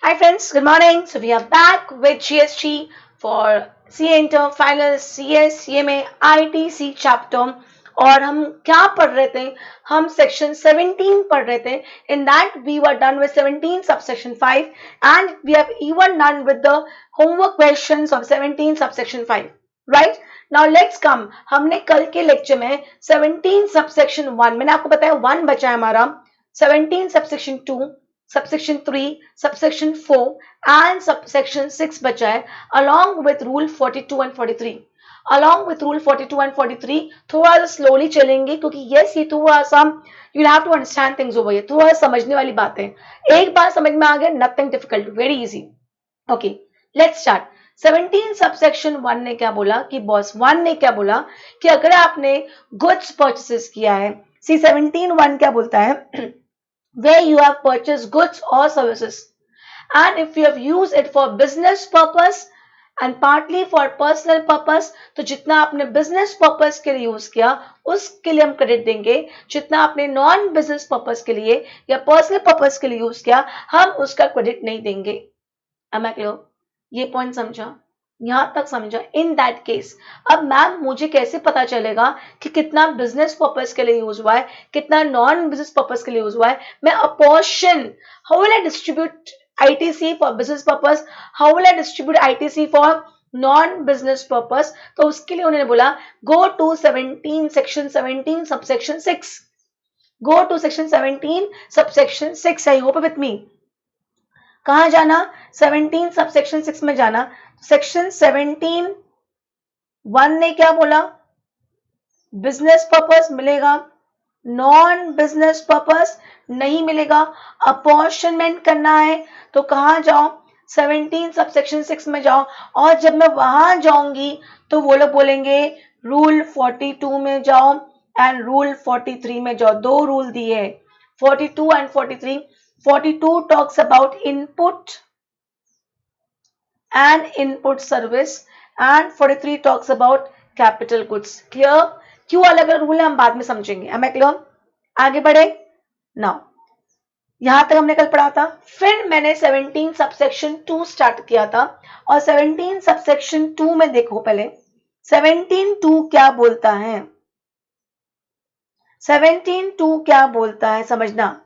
Hi friends, good morning. So we are back with GST for CA Inter Final CS CMA ITC chapter और हम क्या पढ़ रहे थे? हम सेक्शन 17 पढ़ रहे थे. In that we were done with 17 subsection 5 and we have even done with the homework questions of 17 subsection 5. Right? Now let's come. हमने कल के लेक्चर में 17 subsection 1 मैंने आपको बताया 1 बचा है हमारा, 17 subsection 2, subsection 3, subsection 4 and subsection 6 बचा है along with rule 42 and 43. along with rule 42 and 43 थोड़ा सा slowly चलेंगे क्योंकि yes ये थोड़ा सा you will have to understand things over here, थोड़ा समझने वाली बातें. एक बार समझ में आ गया, nothing difficult, very easy. Okay, let's start. 17 subsection 1 ने क्या बोला कि बॉस 1 ने क्या बोला कि अगर आपने goods purchases किया है, see 17(1) क्या बोलता है where you have purchased goods or services and if you have used it for business purpose and partly for personal purpose, तो जितना आपने business purpose के लिए यूज किया उसके लिए हम क्रेडिट देंगे, जितना आपने नॉन बिजनेस पर्पस के लिए या पर्सनल पर्पस के लिए यूज किया हम उसका क्रेडिट नहीं देंगे. Am I clear? ये पॉइंट समझा, यहां तक समझा. इन दैट केस अब मैम मुझे कैसे पता चलेगा कि कितना बिजनेस पर्पस के लिए यूज हुआ है, कितना नॉन बिजनेस पर्पस के लिए यूज हुआ है? मैं apportion, how will I distribute ITC for business purpose, how will I distribute ITC for non business purpose? तो उसके लिए उन्होंने बोला go to 17 section 17 subsection 6. Go to section 17 subsection 6. I hope with me. कहां जाना? 17 सबसेक्शन 6 में जाना. Section 17(1) ने क्या बोला? बिजनेस पर्पस मिलेगा, नॉन बिजनेस पर्पस नहीं मिलेगा. अपॉर्शनमेंट करना है तो कहां जाओ? 17 सबसेक्शन 6 में जाओ. और जब मैं वहां जाऊंगी तो वो लोग बोलेंगे रूल 42 में जाओ एंड रूल 43 में जाओ. दो रूल दिए हैं, 42 and 43. 42 talks about input and input service and 43 talks about capital goods. Clear? क्यों अलग अलग रूल है हम बाद में समझेंगे. Am I clear? आगे बढ़े. Now यहां तक हमने कल पढ़ा था. फिर मैंने 17 सबसेक्शन 2 स्टार्ट किया था और 17 सबसेक्शन 2 में देखो पहले 17(2) क्या बोलता है. 17(2) क्या बोलता है समझना.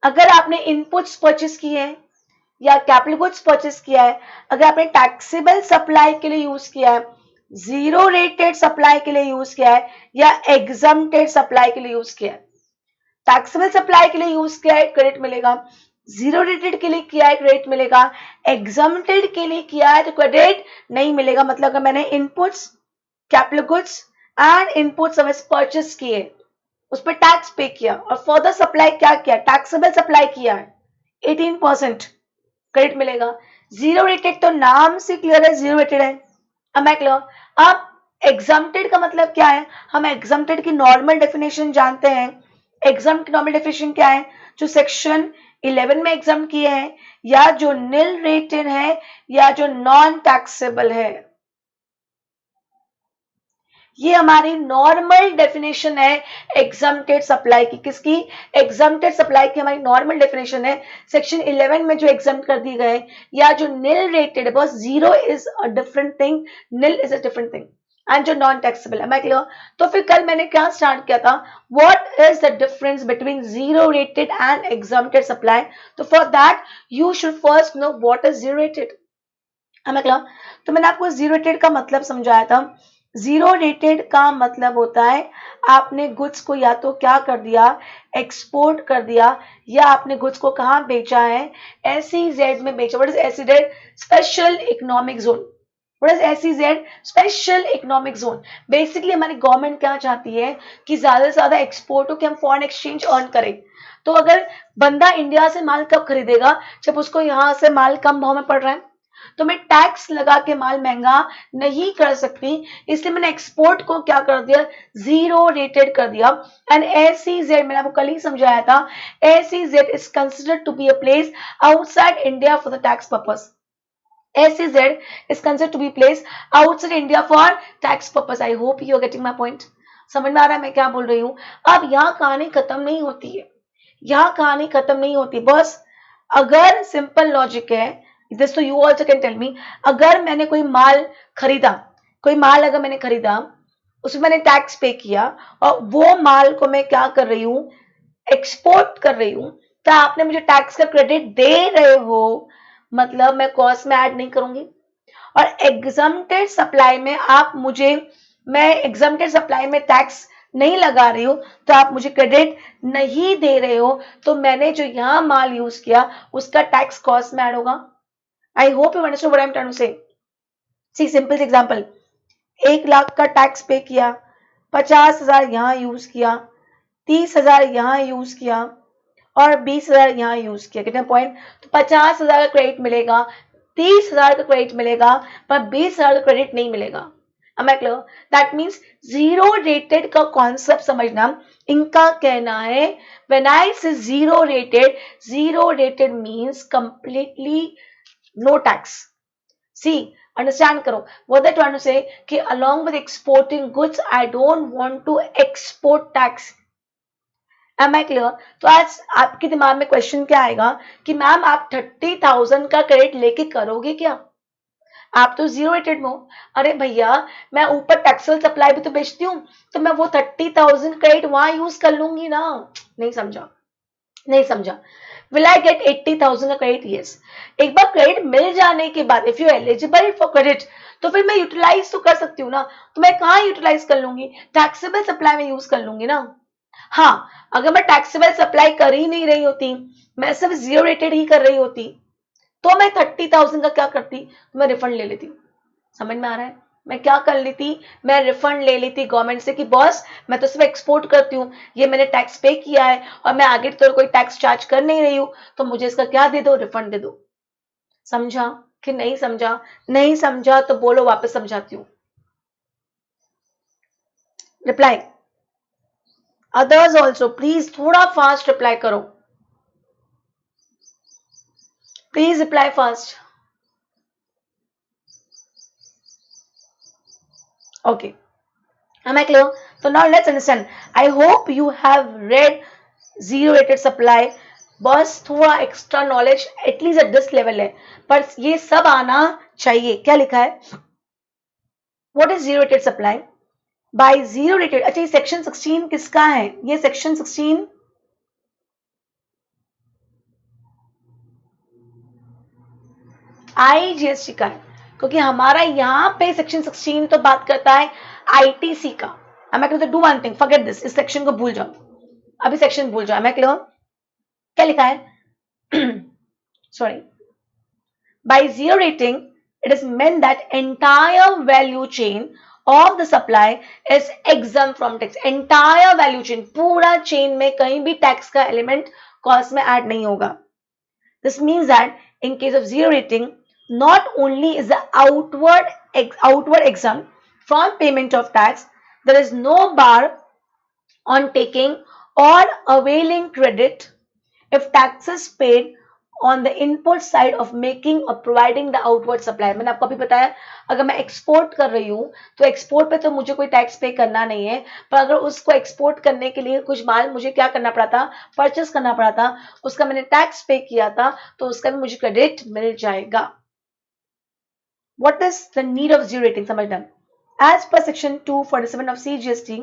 अगर आपने इनपुट्स परचेस किए हैं या कैपिटल गुड्स परचेस किया है, अगर आपने टैक्सेबल सप्लाई के लिए यूज किया है, जीरो रेटेड सप्लाई के लिए यूज किया है या एग्जम्प्टेड सप्लाई के लिए यूज किया है. टैक्सेबल सप्लाई के लिए यूज किया है क्रेडिट मिलेगा, जीरो रेटेड के लिए किया है क्रेडिट मिलेगा, एग्जम्प्टेड के लिए किया है तो क्रेडिट नहीं मिलेगा. मतलब अगर मैंने inputs, capital goods and input service purchase किए, उस पर टैक्स पे किया और फर्दर सप्लाई क्या किया, टैक्सेबल सप्लाई किया है, 18% क्रेडिट मिलेगा. जीरो रेटेड तो नाम से क्लियर है, जीरो रेटेड है. अब मैं क्लियर. अब एग्जम्प्टेड का मतलब क्या है? हम एग्जम्प्टेड की नॉर्मल डेफिनेशन जानते हैं. एग्जम्प्ट की नॉर्मल डेफिनेशन क्या है? जो सेक्शन 11 में एग्जम्प्ट किए हैं या जो नील रेटेड है या जो नॉन टैक्सेबल है. ये हमारी नॉर्मल डेफिनेशन है एग्जम्प्टेड सप्लाई की. किसकी? एग्जम्प्टेड सप्लाई की हमारी नॉर्मल डेफिनेशन है. सेक्शन 11 में जो एग्जम्प्ट कर दिए गए या जो नील रेटेड है, बस zero is a different thing, nil is a different thing and जो नॉन टैक्सेबल है. मैं क्लियर. तो फिर कल मैंने क्या स्टार्ट किया था, what is the difference between zero rated and exempted supply. तो for that you should first know what is zero rated. मतलब तो मैंने आपको जीरो रेटेड का मतलब समझाया था. जीरो रेटेड का मतलब होता है आपने गुड्स को या तो क्या कर दिया, एक्सपोर्ट कर दिया, या आपने गुड्स को कहां बेचा है, एसईजेड में बेचा. What is SEZ? Special economic zone. What is SEZ? Special economic zone. Basically हमारी गवर्नमेंट क्या चाहती है कि ज्यादा से ज्यादा एक्सपोर्ट हो कि हम फॉरेन एक्सचेंज अर्न करें. तो अगर बंदा इंडिया से माल कब खरीदेगा? जब उसको यहां से माल कम भाव में पड़ रहा है. तो मैं टैक्स लगा के माल महंगा नहीं कर सकती, इसलिए मैंने एक्सपोर्ट को क्या कर दिया, जीरो रेटेड कर दिया. एंड एसईजेड मैंने आपको कल ही समझाया था, SEZ is considered to be a place outside India for the tax purpose. SEZ is considered to be placed outside India for tax purpose. I hope you are getting my point. समझ में आ रहा है मैं क्या बोल रही हूँ. अब यहाँ कहानी खत्म नहीं होती है. यहाँ कहानी खत्म नहीं होती बॉस। अगर सिंपल लॉजिक है, दिस तो you also can tell me, अगर मैंने कोई माल खरीदा, कोई माल अगर मैंने खरीदा, उसमें मैंने टैक्स पे किया और वो माल को मैं क्या कर रही हूँ, एक्सपोर्ट कर रही हूँ, तो आपने मुझे टैक्स का क्रेडिट दे रहे हो, मतलब मैं कॉस्ट में ऐड नहीं करूंगी। और एग्जम्प्टेड सप्लाई में आप मुझे, मैं एग्जम्प्टेड सप्लाई में टैक्स नहीं लगा रही हूँ तो आप मुझे क्रेडिट नहीं दे रहे हो, तो मैंने जो यहाँ माल यूज किया उसका टैक्स कॉस्ट में ऐड होगा। I hope you understand what I am trying to say. See simple example, 1 lakh का टैक्स पे किया, 50,000 यहाँ यूज किया, 30,000 यहाँ यूज किया और 20,000 यहाँ यूज किया, कितने पॉइंट, तो 50,000 का क्रेडिट मिलेगा, 30,000 का क्रेडिट मिलेगा, पर 20,000 का क्रेडिट नहीं मिलेगा। Am I clear? That means zero rated का कॉन्सेप्ट समझना। इनका कहना है when I say zero rated means completely no tax. See, understand करो what they're trying to say कि along with exporting goods I don't want to export tax. Am I clear? तो आज आपके दिमाग में क्वेश्चन क्या आएगा कि मैम आप 30,000 का क्रेडिट लेके करोगे क्या, आप तो जीरो रेटेड में हो। अरे भैया मैं ऊपर टैक्सेबल सप्लाई भी तो बेचती हूँ, तो मैं वो 30,000 क्रेडिट वहां यूज कर लूंगी ना। नहीं समझा, नहीं समझा। विल आई गेट 80,000 का क्रेडिट? यस। एक बार क्रेडिट मिल जाने के बाद if you eligible for credit तो फिर मैं यूटिलाइज तो कर सकती हूँ ना, तो मैं कहाँ यूटिलाइज कर लूंगी, टैक्सेबल सप्लाई में यूज कर लूंगी ना। हाँ, अगर मैं टैक्सेबल सप्लाई कर ही नहीं रही होती, मैं सिर्फ जीरो रेटेड ही कर रही होती, तो मैं 30,000 का क्या करती, तो मैं रिफंड ले लेती। समझ में आ रहा है, मैं क्या कर लेती, मैं रिफंड ले लेती गवर्नमेंट से कि बॉस मैं तो सिर्फ एक्सपोर्ट करती हूँ, ये मैंने टैक्स पे किया है और मैं आगे तो कोई टैक्स चार्ज कर नहीं रही हूँ, तो मुझे इसका क्या दे दो, रिफंड दे दो। समझा कि नहीं समझा? नहीं समझा तो बोलो, वापस समझाती हूँ। रिप्लाई अदर्स ऑल्सो प्लीज थोड़ा फास्ट रिप्लाई करो, please reply fast. Okay, am I clear? So now let's understand. I hope you have read zero rated supply. बस थोड़ा extra knowledge at least at this level है, पर ये सब आना चाहिए। क्या लिखा है, what is zero rated supply by zero rated. अच्छा ये सेक्शन 16 किसका है, ये सेक्शन 16 आईजीएसटी का है, क्योंकि हमारा यहाँ पे सेक्शन 16 तो बात करता है आईटीसी का। मैं कहता do one thing, forget this, इस सेक्शन को भूल जाओ, अभी सेक्शन भूल जाओ। मैं क्लियर, क्या लिखा है sorry, by zero rating it is meant that entire value chain of the supply is exempt from tax। entire value chain, पूरा चेन में कहीं भी टैक्स का एलिमेंट कॉस्ट में ऐड नहीं होगा। this means that in case of zero rating not only is the outward exempt from payment of tax, there is no bar on taking or availing credit if taxes paid on the input side of making or providing the outward supply। मैंने आपको अभी बताया अगर मैं export कर रही हूँ तो एक्सपोर्ट पे तो मुझे कोई टैक्स पे करना नहीं है, पर अगर उसको एक्सपोर्ट करने के लिए कुछ माल मुझे क्या करना पड़ा था, परचेस करना पड़ा था, उसका मैंने टैक्स पे किया था, तो उसका भी मुझे क्रेडिट मिल जाएगा। What is the need of zero rating? समझना, as per section 247 of CGST,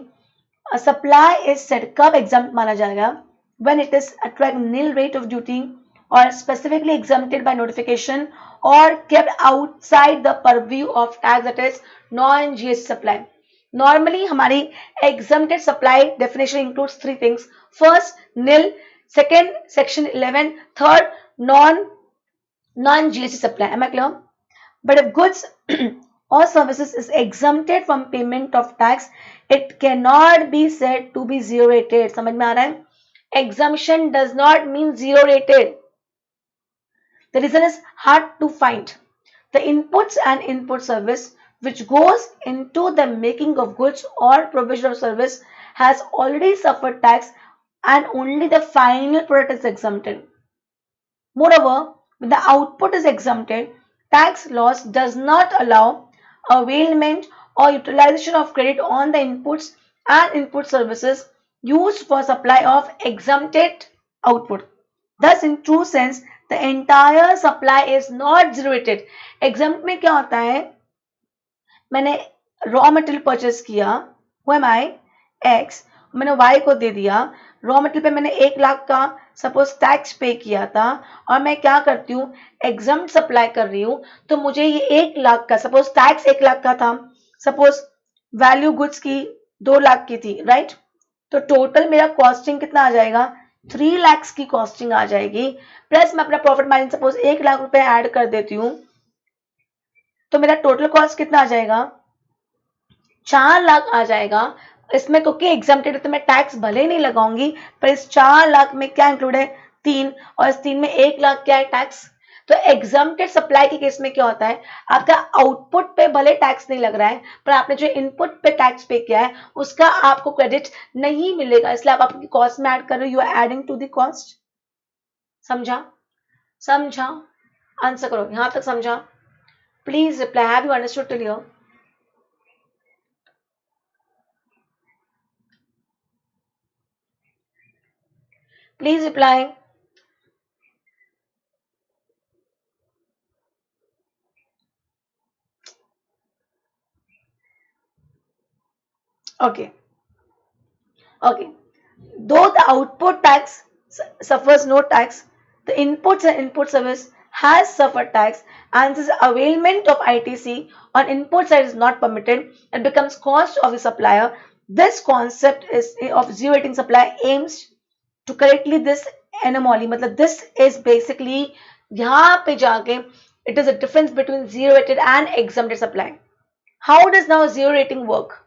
a supply is said कब exempt माना जाएगा, when it is attract nil rate of duty or specifically exempted by notification or kept outside the purview of tax, that is non-GST supply। Normally हमारी exempted supply definition includes 3 things: first nil, second section 11, third non-GST supply। Am I clear? But if goods or services is exempted from payment of tax, it cannot be said to be zero rated। समझ में आ रहा है? Exemption does not mean zero rated। The reason is hard to find। The inputs and input service which goes into the making of goods or provision of service has already suffered tax and only the final product is exempted। Moreover, when the output is exempted, tax laws does not allow availment or utilization of credit on the inputs and input services used for supply of exempted output. Thus, in true sense, the entire supply is not zero rated. Exempt में क्या होता है? मैंने raw material purchase किया, who am I x, मैंने Y को दे दिया, raw material पे मैंने 1 लाख का सपोज टैक्स पे किया था, और मैं क्या करती हूँ, एग्जम्प्ट सप्लाई कर रही हूँ, तो मुझे ये 1 लाख का, सपोज टैक्स 1 लाख का था, सपोज वैल्यू गुड्स की 2 लाख की थी, राइट? तो टोटल मेरा कॉस्टिंग कितना आ जाएगा, 3 लाख की कॉस्टिंग आ जाएगी, प्लस मैं अपना प्रॉफिट मार्जिन सपोज 1 लाख रुपए ऐड कर देती हूँ, तो मेरा टोटल कॉस्ट कितना आ जाएगा, 4 लाख आ जाएगा। इसमें क्योंकि एग्जम्प्टेड है तो मैं टैक्स भले नहीं लगाऊंगी, पर इस 4 लाख में क्या इंक्लूड है, 3, और इस 3 में 1 लाख क्या है, टैक्स। तो एग्जम्प्टेड सप्लाई के केस में क्या होता है, आपका आउटपुट पे भले टैक्स नहीं लग रहा है, पर आपने जो इनपुट पे टैक्स पे किया है उसका आपको क्रेडिट नहीं मिलेगा, इसलिए आप आपकी कॉस्ट में ऐड कर रहे हो, you are adding to the cost. समझा? समझा? आंसर करो, यहां तक समझा? Please reply, have you understood till here? Please reply. Okay. Okay. Though the output tax suffers no tax, the inputs and input service has suffered tax, and this availment of ITC on input side is not permitted and becomes cost of the supplier. This concept is of zero rating supply aims to correctly this anomaly. मतलब this is basically यहाँ पे जाके it is a difference between zero rated and exempted supply. How does now zero rating work?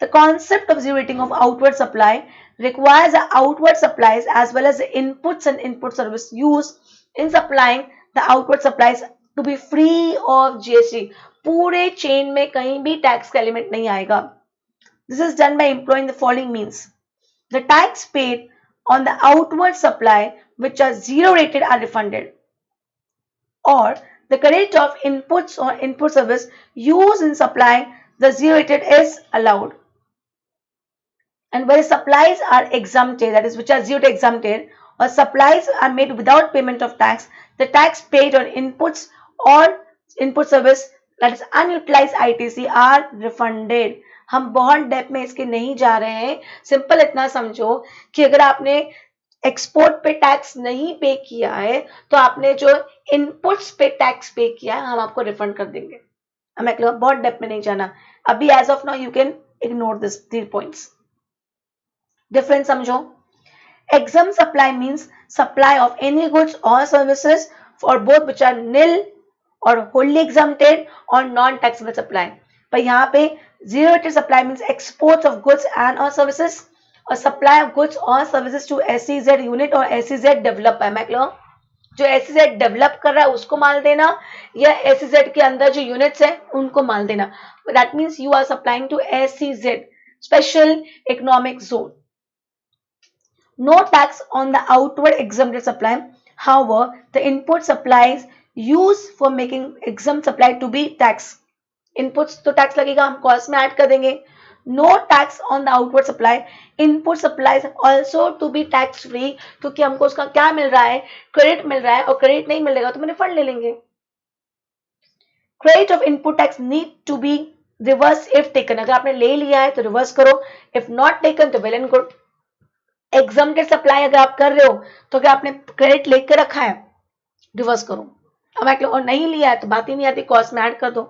The concept of zero rating of outward supply requires the outward supplies as well as the inputs and input service used in supplying the outward supplies to be free of GST. पूरे chain में कहीं भी tax का element नहीं आएगा. This is done by employing the following means. The tax paid on the outward supply which are zero rated are refunded, or the credit of inputs or input service used in supplying the zero rated is allowed. And where supplies are exempted, that is which are zero exempted, or supplies are made without payment of tax, the tax paid on inputs or input service, that is unutilized ITC, are refunded. हम बहुत depth में इसके नहीं जा रहे हैं, simple इतना समझो कि अगर आपने एक्सपोर्ट पे टैक्स नहीं पे किया है तो आपने जो इनपुट्स पे टैक्स पे किया है हम आपको रिफंड कर देंगे. हमें बहुत डेप्थ में नहीं जाना अभी, as of now you can ignore this 3 points. Difference समझो. Exempt supply means supply of any goods or services for both which are nil or wholly exempted or non-taxable supply. पर यहाँ पे zero rated supply means exports of goods and or services or supply of goods or services to SEZ unit or SEZ developer. मैं clear? जो SEZ develop कर रहा है उसको माल देना, या SEZ के अंदर जो यूनिट्स है उनको माल देना. That means you are supplying to SEZ, Special Economic Zone. No tax on the outward exempted supply. However, the input supplies used for making exempt supply to be tax. Inputs तो tax लगेगा, हम cost में add कर देंगे. No tax on the outward supply. Input supplies also to be tax free, क्योंकि हमको उसका क्या मिल रहा है, क्रेडिट मिल रहा है, और क्रेडिट नहीं मिलेगा तो हम रिफंड ले लेंगे. Credit of input tax need to be reversed if taken. अगर आपने ले लिया है तो रिवर्स करो, if not taken तो well and good. Exempted supply अगर आप कर रहे हो तो क्या आपने क्रेडिट लेकर रखा है, रिवर्स करो. अब और नहीं लिया है तो बात ही नहीं आती, कॉस्ट में ऐड कर दो.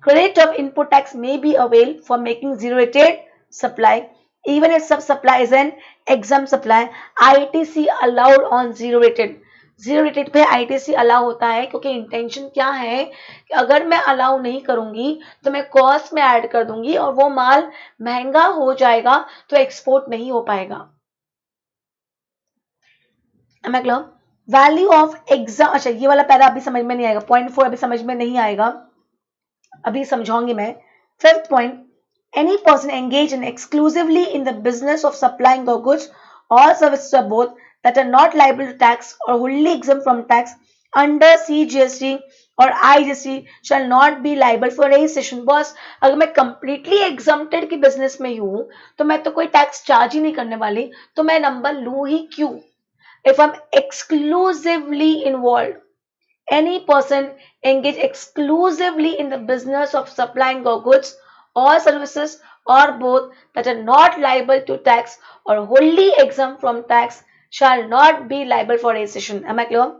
Credit of input tax may be avail for making zero rated supply even if sub supply is an exempt supply. ITC allowed on zero rated. Zero rated पे आईटीसी अलाउ होता है क्योंकि intention क्या है कि अगर मैं अलाउ नहीं करूंगी तो मैं कॉस्ट में ऐड कर दूंगी और वो माल महंगा हो जाएगा तो एक्सपोर्ट नहीं हो पाएगा. Value of exam. अच्छा, ये वाला पैरा अभी समझ में नहीं आएगा, पॉइंट 4 अभी समझ में नहीं आएगा, अभी समझाऊंगी मैं. 5th point, any person engage in exclusively in the business of supplying the goods और services of both that are not liable to tax और wholly exempt from tax under CGST और IGST shall not be liable for registration. Boss, अगर मैं completely exempted की business में हूं तो मैं तो कोई टैक्स चार्ज ही नहीं करने वाली, तो मैं नंबर लू ही क्यों. if I'm exclusively involved, any person engaged exclusively in the business of supplying or goods or services or both that are not liable to tax or wholly exempt from tax shall not be liable for registration. Am I clear?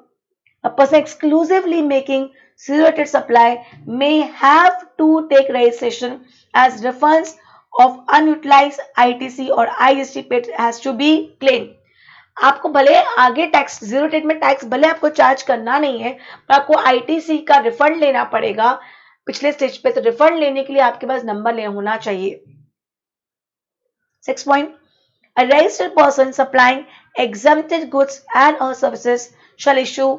A person exclusively making zero-rated supply may have to take registration as refunds of unutilized ITC or IGST paid has to be claimed. आपको भले आगे tax zero rate में tax भले आपको charge करना नहीं है, पर आपको आईटीसी का रिफंड लेना पड़ेगा पिछले स्टेज पे। तो रिफंड लेने के लिए आपके पास नंबर होना चाहिए। 6 point, a registered person supplying exempted goods and or services shall issue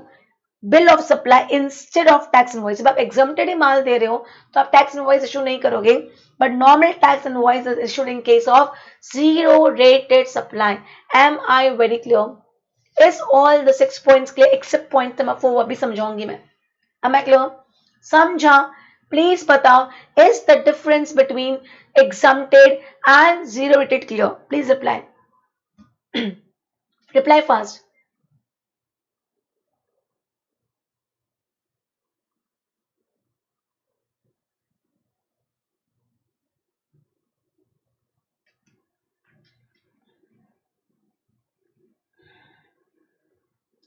bill of supply instead of tax invoice. जब आप एग्जम्प्टेड ही माल दे रहे हो तो आप टैक्स इनवॉइस इशू नहीं करोगे, but normal tax invoice is issued in case of zero rated supply. Am I very clear? Is all the 6 points clear except point number 4 अभी समझाऊंगी मैं। Am I clear? समझा? प्लीज बताओ, is the difference between exempted and zero rated clear? Please reply, reply fast.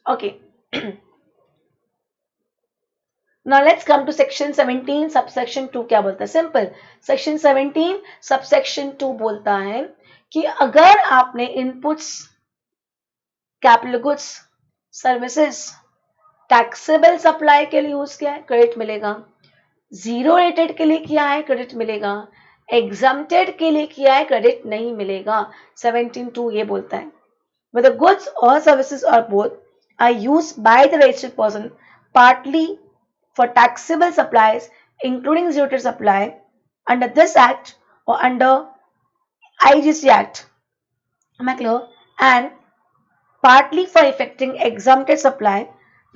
Okay. Now let's come to section 17 subsection 2 क्या बोलता है? Simple, section 17 subsection 2 बोलता है कि अगर आपने inputs, capital goods, services taxable supply के लिए यूज किया है, क्रेडिट मिलेगा। जीरो रेटेड के लिए किया है, क्रेडिट मिलेगा। एग्जम्प्टेड के लिए किया है, क्रेडिट नहीं मिलेगा। 17(2) ये बोलता है whether goods or services or both are used by the registered person partly for taxable supplies including zero rated supply under this act or under IGST Act, am I clear? And partly for effecting exempted supply,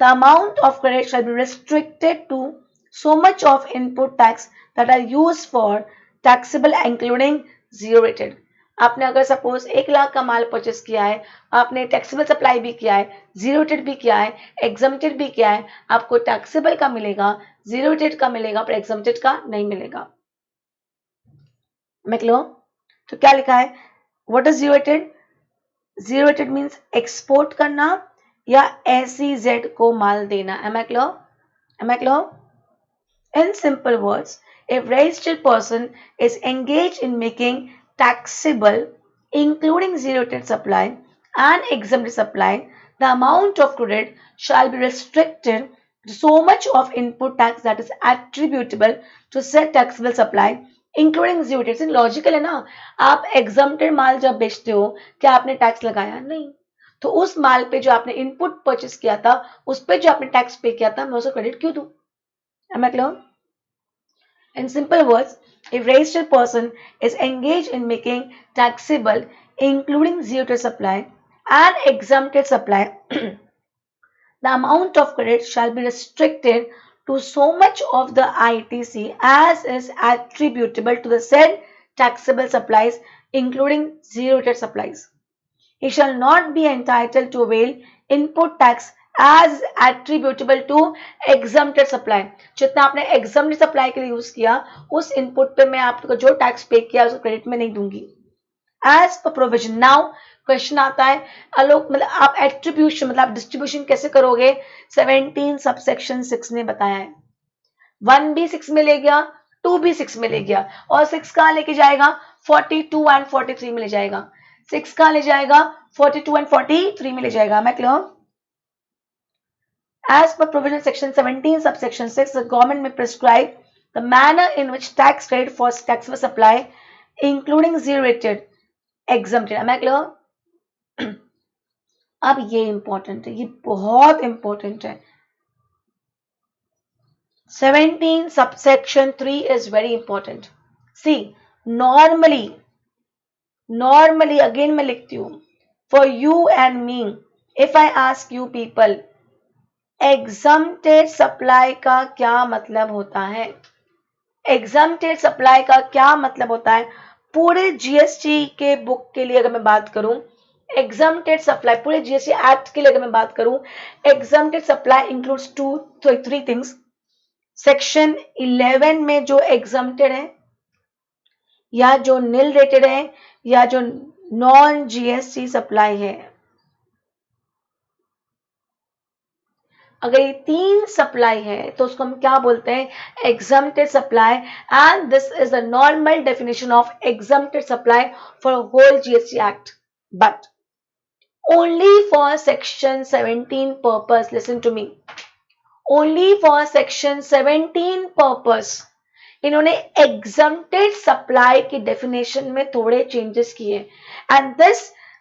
the amount of credit shall be restricted to so much of input tax that are used for taxable including zero rated. आपने अगर suppose 1 lakh का माल purchase किया है, आपने taxable supply भी किया है, zero rated भी किया है, एग्जम्प्टेड भी किया है, आपको टैक्सेबल का मिलेगा, जीरो रेटेड का मिलेगा, पर एग्जम्प्टेड का नहीं मिलेगा। मैं क्लियर? तो क्या लिखा है? What is zero rated? Zero rated means export करना या SEZ को माल देना। Am I clear? Am I clear? In simple words, if registered person is engaged in making taxable, including zero rated supply and exempted supply, the amount of credit shall be restricted to so much of input tax that is attributable to said taxable supply, including zero rated. Logical है ना? आप exempted माल जब बेचते हो, क्या आपने tax लगाया? नहीं। तो उस माल पे जो आपने इनपुट परचेस किया था, उस पे जो आपने टैक्स पे किया था, मैं उसे क्रेडिट क्यों दूं? Am I clear? In simple words, if registered person is engaged in making taxable, including zero rated supply and exempted supply, the amount of credit shall be restricted to so much of the ITC as is attributable to the said taxable supplies, including zero rated supplies. He shall not be entitled to avail input tax as attributable to exempted supply. जितना आपने exempted supply के लिए use किया, उस input पे मैं आपको जो टैक्स पे किया उसको क्रेडिट में नहीं दूंगी। As per provision. Now question आता है अलोक, मतलब आप एट्रीब्यूशन मतलब डिस्ट्रीब्यूशन कैसे करोगे? 17 सबसेक्शन 6 ने बताया है। 1 भी 6 में ले गया, 2 भी 6 में ले गया, और 6 कहाँ लेके जाएगा? 42 एंड 43 में ले जाएगा। 6 कहाँ ले जाएगा? 42 एंड 43 में ले जाएगा। मैं clear? As per provision section 17 subsection 6, the government may prescribe the manner in which tax rate for taxable supply, including zero rated, exempted. Am I clear? अब ये इंपॉर्टेंट है, ये बहुत इंपॉर्टेंट है। 17 subsection 3 is very important. See, normally again मैं लिखती हूँ, for you and me, if I ask you people, exempted supply का क्या मतलब होता है? एग्जम्प्टेड सप्लाई का क्या मतलब होता है? पूरे जीएसटी के बुक के लिए अगर मैं बात करूं, एग्जम्प्टेड सप्लाई, पूरे जीएसटी एक्ट के लिए अगर मैं बात करूं, exempted supply includes three things. Section 11 में जो एग्जम्प्टेड है या जो नील रेटेड है या जो नॉन जीएसटी सप्लाई है, अगर ये 3 सप्लाई है तो उसको हम क्या बोलते हैं, exempted supply. And this is the normal definition of exempted supply for whole GST act, but only for section 17 purpose, listen to me, only for section 17 purpose इन्होंने एग्जम्प्टेड सप्लाई की डेफिनेशन में थोड़े चेंजेस किए। And this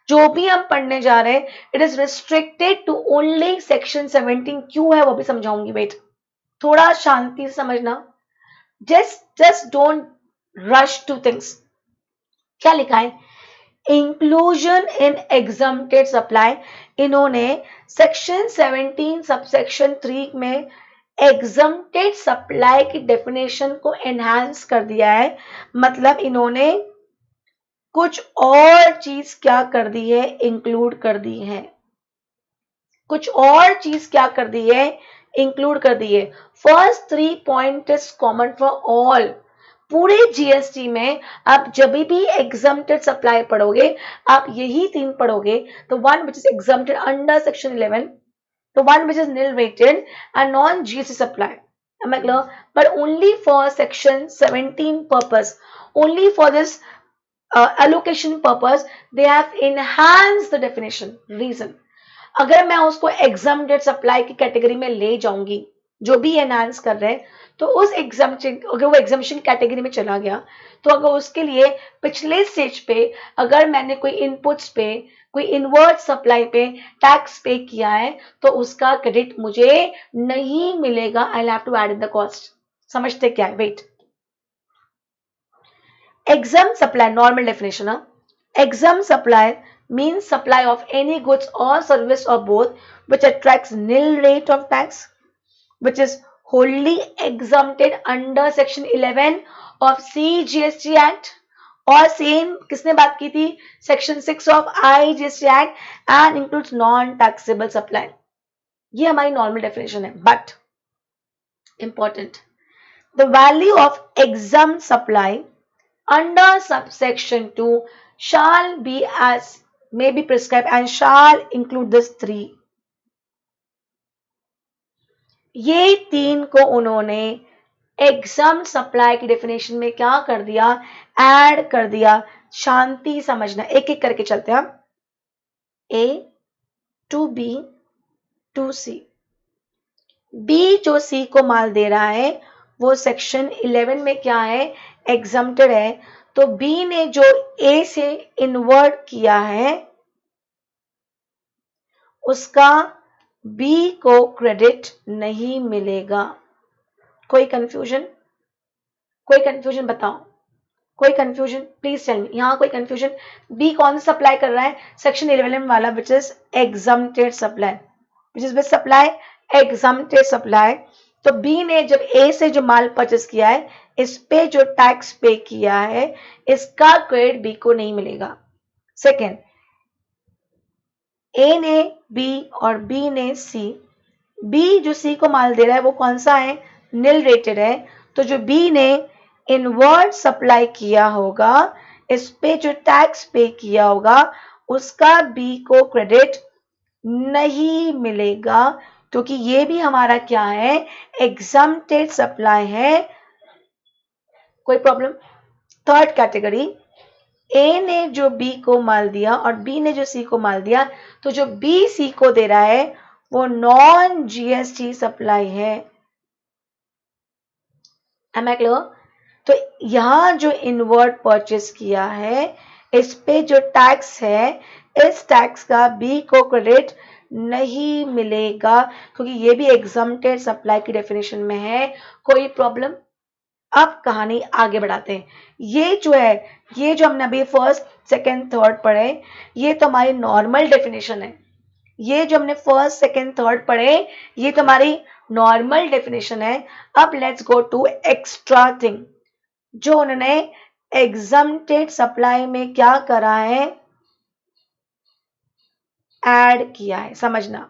जो भी हम पढ़ने जा रहे हैं, it is restricted to only section 17। क्यों है वो भी समझाऊंगी, वेट, थोड़ा शांति से समझना, just don't rush two things. क्या लिखा है, इंक्लूजन इन एग्जम्प्टेड सप्लाई, इन्होंने सेक्शन 17 सबसेक्शन 3 में एग्जम्प्टेड सप्लाई की डेफिनेशन को एनहांस कर दिया है। मतलब इन्होंने कुछ और चीज क्या कर दी है, इंक्लूड कर दी है, कुछ और चीज क्या कर दी है, इंक्लूड कर दी है। First 3 point is common for all, पूरे जीएसटी में आप जब भी एग्जम्प्टेड सप्लाई पढ़ोगे आप यही 3 पढ़ोगे, तो one which is exempted under section 11, the one which is nil rated and non-GST supply. Am I clear? But only for section 17 purpose, only for this allocation purpose, they have enhanced the definition. Reason, अगर मैं उसको exempted supply की category में ले जाऊंगी, जो भी enhance कर रहे हैं, तो उस एग्जाम्पशन, अगर वो एग्जाम्पशन कैटेगरी में चला गया, तो अगर उसके लिए पिछले स्टेज पे अगर मैंने कोई इनपुट्स पे, कोई इनवर्ट सप्लाई पे टैक्स पे किया है, तो उसका क्रेडिट मुझे नहीं मिलेगा। I have to add in the cost. समझते क्या है, wait, exempt supply normal definition, exempt supply means supply of any goods or service or both which attracts nil rate of tax, which is wholly exempted under section 11 of CGST Act, और same किसने बात की थी, section 6 of IGST act, and includes non taxable supply. ये हमारी normal definition है। But important, the value of exempt supply under subsection 2 shall be as may be prescribed and shall include this 3। ये 3 को उन्होंने एग्जम्प्ट सप्लाई की definition में क्या कर दिया, ऐड कर दिया। शांति समझना, एक एक करके चलते हैं। A to B to C, B जो C को माल दे रहा है वो सेक्शन 11 में क्या है, एग्जम्प्टेड है। तो B ने जो A से इनवर्ट किया है उसका B को क्रेडिट नहीं मिलेगा। कोई कंफ्यूजन, कोई कंफ्यूजन बताओ, कोई कंफ्यूजन प्लीज टेल मी, यहां कोई कंफ्यूजन। B कौन सा सप्लाई कर रहा है, सेक्शन 11 वाला which is exempted supply, which is which supply, exempted supply. तो B ने जब A से जो माल परचेस किया है, इस पे जो टैक्स पे किया है, इसका क्रेडिट B को नहीं मिलेगा। सेकेंड, A ने B और B ने C, B जो C को माल दे रहा है वो कौन सा है, नील रेटेड है। तो जो B ने इनवर्ट सप्लाई किया होगा, इस पे जो टैक्स पे किया होगा, उसका B को क्रेडिट नहीं मिलेगा, क्योंकि ये भी हमारा क्या है, एग्जम्प्टेड सप्लाई है। कोई प्रॉब्लम। थर्ड कैटेगरी, A ने जो B को माल दिया और B ने जो C को माल दिया, तो जो B C को दे रहा है वो नॉन GST सप्लाई है। Am I clear? तो यहां जो इनवर्ट परचेस किया है, इस पे जो टैक्स है, इस टैक्स का B को क्रेडिट नहीं मिलेगा, क्योंकि ये भी एग्जम्प्टेड सप्लाई की डेफिनेशन में है। कोई प्रॉब्लम। अब कहानी आगे बढ़ाते हैं। ये जो है, ये जो हमने अभी फर्स्ट सेकेंड थर्ड पढ़े, ये तो हमारी नॉर्मल डेफिनेशन है। ये जो हमने फर्स्ट सेकेंड थर्ड पढ़े, ये तो हमारी नॉर्मल डेफिनेशन है। अब let's go to extra thing, जो उन्होंने एग्जम्प्टेड सप्लाई में क्या करा है, ऐड किया है, समझना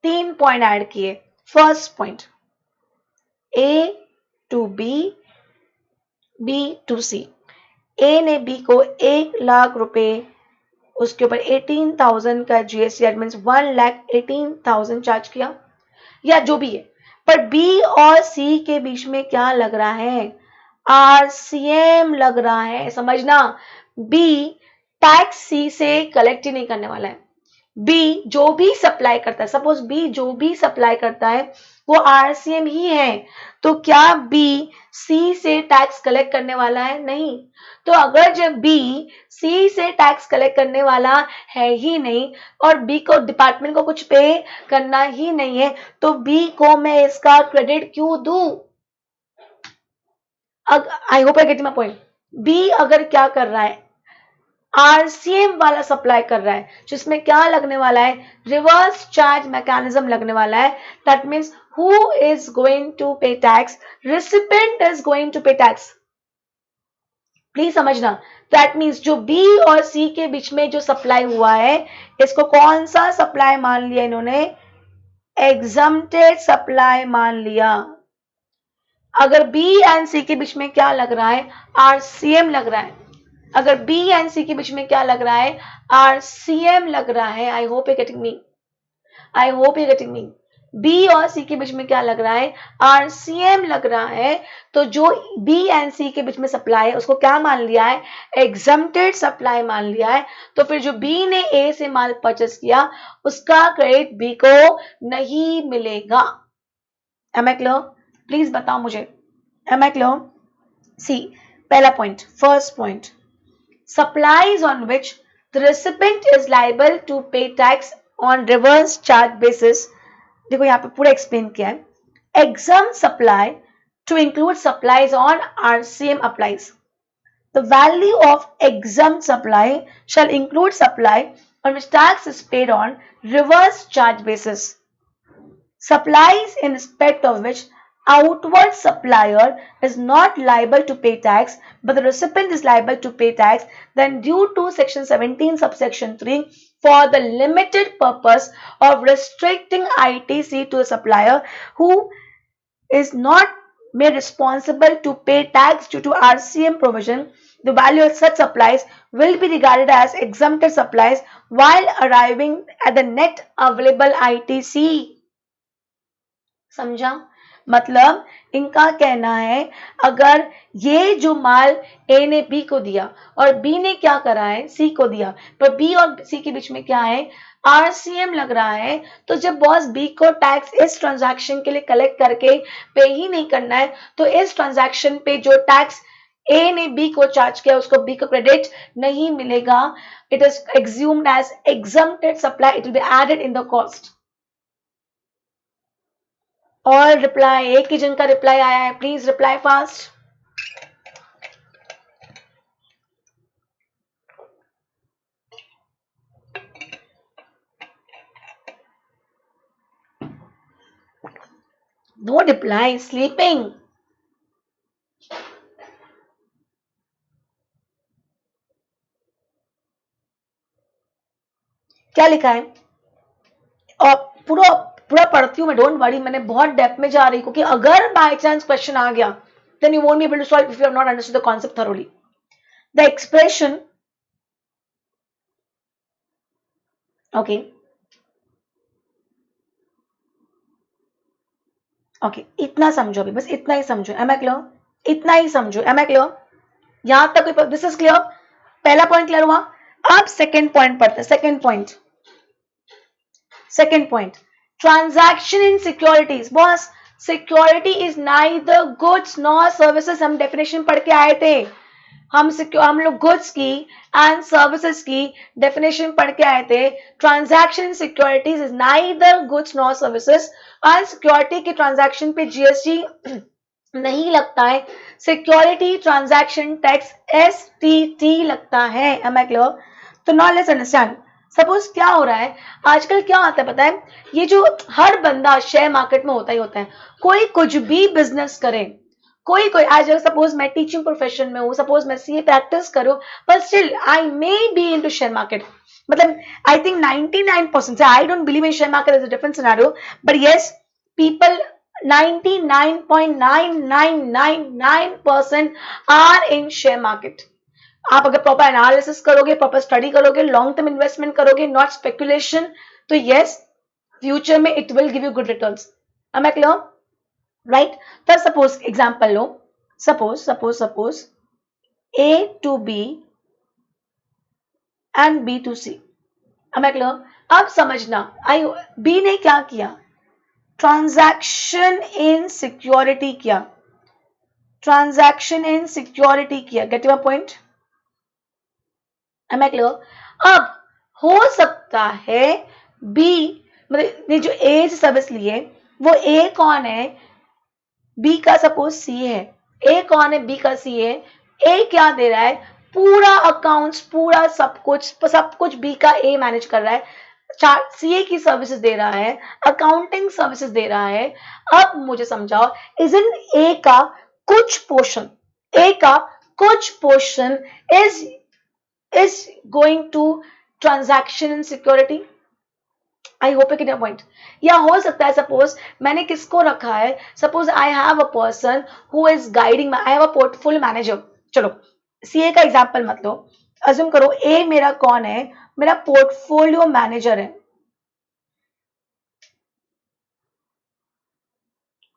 3 पॉइंट ऐड किए। First point, A to B, B to C. A ने बी को 1,00,000 रुपए, उसके ऊपर 18,000 का जीएसटी, दैट मीन्स 1,18,000 चार्ज किया, या जो भी है। पर बी और सी के बीच में क्या लग रहा है? आरसीएम लग रहा है, समझना। बी टैक्स सी से कलेक्ट ही नहीं करने वाला है। बी जो भी सप्लाई करता है, सपोज बी जो भी सप्लाई करता है वो आरसीएम ही है, तो क्या बी सी से टैक्स कलेक्ट करने वाला है? नहीं। तो अगर जब बी सी से टैक्स कलेक्ट करने वाला है ही नहीं और बी को, डिपार्टमेंट को कुछ पे करना ही नहीं है, तो बी को मैं इसका क्रेडिट क्यों दूं? I hope I get my point. B अगर क्या कर रहा है, आरसीएम वाला सप्लाई कर रहा है, जिसमें क्या लगने वाला है? रिवर्स चार्ज मैकेनिज्म लगने वाला है। That means who is going to pay tax? Recipient is going to pay tax. Please समझना। दैट मीन्स जो बी और सी के बीच में जो सप्लाई हुआ है, इसको कौन सा सप्लाई मान लिया इन्होंने? एग्जम्प्टेड सप्लाई मान लिया। अगर बी एंड सी के बीच में क्या लग रहा है? आरसीएम लग रहा है। अगर बी एंड सी के बीच में क्या लग रहा है? आरसीएम लग रहा है। I hope you getting me, I hope you getting me. B और सी के बीच में क्या लग रहा है? आरसीएम लग रहा है। तो जो बी एंड सी के बीच में सप्लाई है उसको क्या मान लिया है? एग्जम्प्टेड सप्लाई मान लिया है। तो फिर जो बी ने ए से माल परचेस किया उसका क्रेडिट बी को नहीं मिलेगा। Am I clear? प्लीज बताओ मुझे, एम आई क्लियर? सी, पहला point, first point, supplies on which the recipient is liable to pay tax on reverse charge basis। देखो यहाँ पे पूरा एक्सप्लेन किया है। Exempt supply to include supplies on RCM applies। The value of exempt supply shall include supply on which tax is paid on reverse charge basis। Supplies in respect of which outward supplier is not liable to pay tax but the recipient is liable to pay tax, then due to section 17 subsection 3 for the limited purpose of restricting ITC to a supplier who is not made responsible to pay tax due to RCM provision, the value of such supplies will be regarded as exempted supplies while arriving at the net available ITC। समझा? मतलब इनका कहना है अगर ये जो माल ए ने B को दिया और बी ने क्या करा है? सी को दिया, पर बी और सी के बीच में क्या है? आरसीएम लग रहा है। तो जब बॉस बी को टैक्स इस ट्रांजैक्शन के लिए कलेक्ट करके पे ही नहीं करना है, तो इस ट्रांजैक्शन पे जो टैक्स ए ने बी को चार्ज किया उसको बी को क्रेडिट नहीं मिलेगा। It is assumed as exempted supply, it will be added in the cost. और रिप्लाई, एक ही जन का रिप्लाई आया है, please reply fast. No reply, sleeping. क्या लिखा है? और पूरा पूरा पढ़ती हूँ मैं, डोंट वरी। मैंने बहुत डेप्थ में जा रही हूँ क्योंकि अगर बाय चांस क्वेश्चन आ गया then you won't be able to solve if you have not understood the concept thoroughly। The expression, okay, okay, इतना समझो अभी, बस इतना ही समझो। Am I clear? इतना ही समझो। Am I clear? यहां तक कोई, दिस इज क्लियर? पहला पॉइंट क्लियर हुआ। अब सेकेंड पॉइंट पढ़ते हैं। Second point, second point, transaction in securities. Boss, security is neither goods nor services. हम डेफिनेशन पढ़ के आए थे। हम लोग गुड्स की एंड सर्विसेज की डेफिनेशन पढ़ के आए थे। Transaction in securities is neither goods nor services. और सिक्योरिटी के ट्रांजैक्शन पे जीएसटी नहीं लगता है, सिक्योरिटी ट्रांजैक्शन टैक्स एसटीटी लगता है। Am I clear? तो नाउ लेट्स अंडरस्टैंड। सपोज क्या हो रहा है आजकल, क्या आता है पता है? ये जो हर बंदा शेयर मार्केट में होता ही होता है, कोई कुछ भी बिजनेस करे, कोई आज सपोज मैं टीचिंग प्रोफेशन में हूँ, सपोज मैं सीए प्रैक्टिस करूँ, पर still I may be into share market. मतलब I think 99% say I don't believe in share market is a different scenario, but yes, people 99.9999% are in share market. आप अगर proper analysis करोगे, proper study करोगे, long term investment करोगे, not speculation, तो yes future में it will give you good returns. Am I clear? Right? तो suppose example low, suppose A to B and B to C. Am I clear? अब समझना, B ने क्या किया, transaction in security किया, transaction in security किया. Get your point? Am I clear? अब हो सकता है B, मतलब ने जो A से सर्विस लिए वो A कौन है, B का सपोज C है. A कौन है, B का C है. A क्या दे रहा है, पूरा अकाउंट्स, पूरा सब कुछ B का A मैनेज कर रहा है. CA की सर्विसेज दे रहा है, अकाउंटिंग सर्विसेज दे रहा है. अब मुझे समझाओ, इजंट A का कुछ पोर्शन, A का कुछ portion is going to transaction in security? I hope you get point. या हो सकता है सपोज मैंने किसको रखा है, suppose I have a person who is guiding, I have a portfolio manager. चलो सीए का एग्जांपल मत लो, अज्यूम करो ए मेरा कौन है, मेरा पोर्टफोलियो मैनेजर है.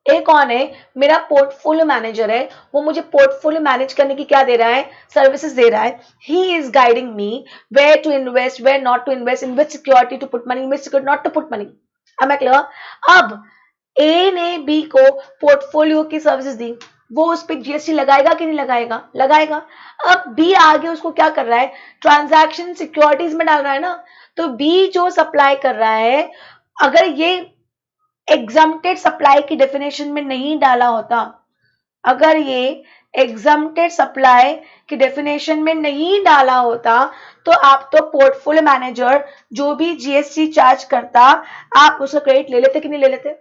ए कौन है, मेरा पोर्टफोलियो मैनेजर है. वो मुझे पोर्टफोलियो मैनेज करने की क्या दे रहा है, सर्विसेज दे रहा है. He is guiding me where to invest, where not to invest, in which security to put money, in which security not to put money. Am I clear? अब ए ने बी को पोर्टफोलियो की सर्विसेज दी, वो उस पर जीएसटी लगाएगा कि नहीं लगाएगा, लगाएगा. अब बी आगे उसको क्या कर रहा है, ट्रांजैक्शन सिक्योरिटीज में डाल रहा है ना. तो बी जो सप्लाई कर रहा है, अगर ये एग्जम्प्टेड सप्लाई की डेफिनेशन में नहीं डाला होता, अगर ये एग्जम्प्टेड सप्लाई की डेफिनेशन में नहीं डाला होता, तो आप तो पोर्टफोलियो मैनेजर जो भी जीएसटी चार्ज करता, आप उसका क्रेडिट ले लेते कि नहीं ले लेते.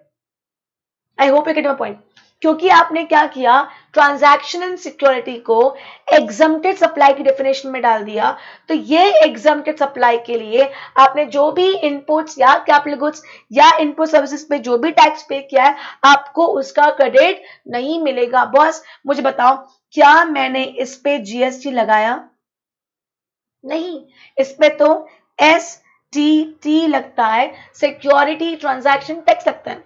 आई hope you get my point. क्योंकि आपने क्या किया, ट्रांजैक्शन इन सिक्योरिटी को एग्जम्प्टेड सप्लाई की डेफिनेशन में डाल दिया. तो ये एग्जम्प्टेड सप्लाई के लिए आपने जो भी इनपुट्स या कैपिटल गुड्स या इनपुट सर्विसेज पे जो भी टैक्स पे किया है, आपको उसका क्रेडिट नहीं मिलेगा. बॉस मुझे बताओ, क्या मैंने इस पे जीएसटी लगाया, नहीं, इस पे तो STT लगता है, सिक्योरिटी ट्रांजैक्शन टैक्स लगता है.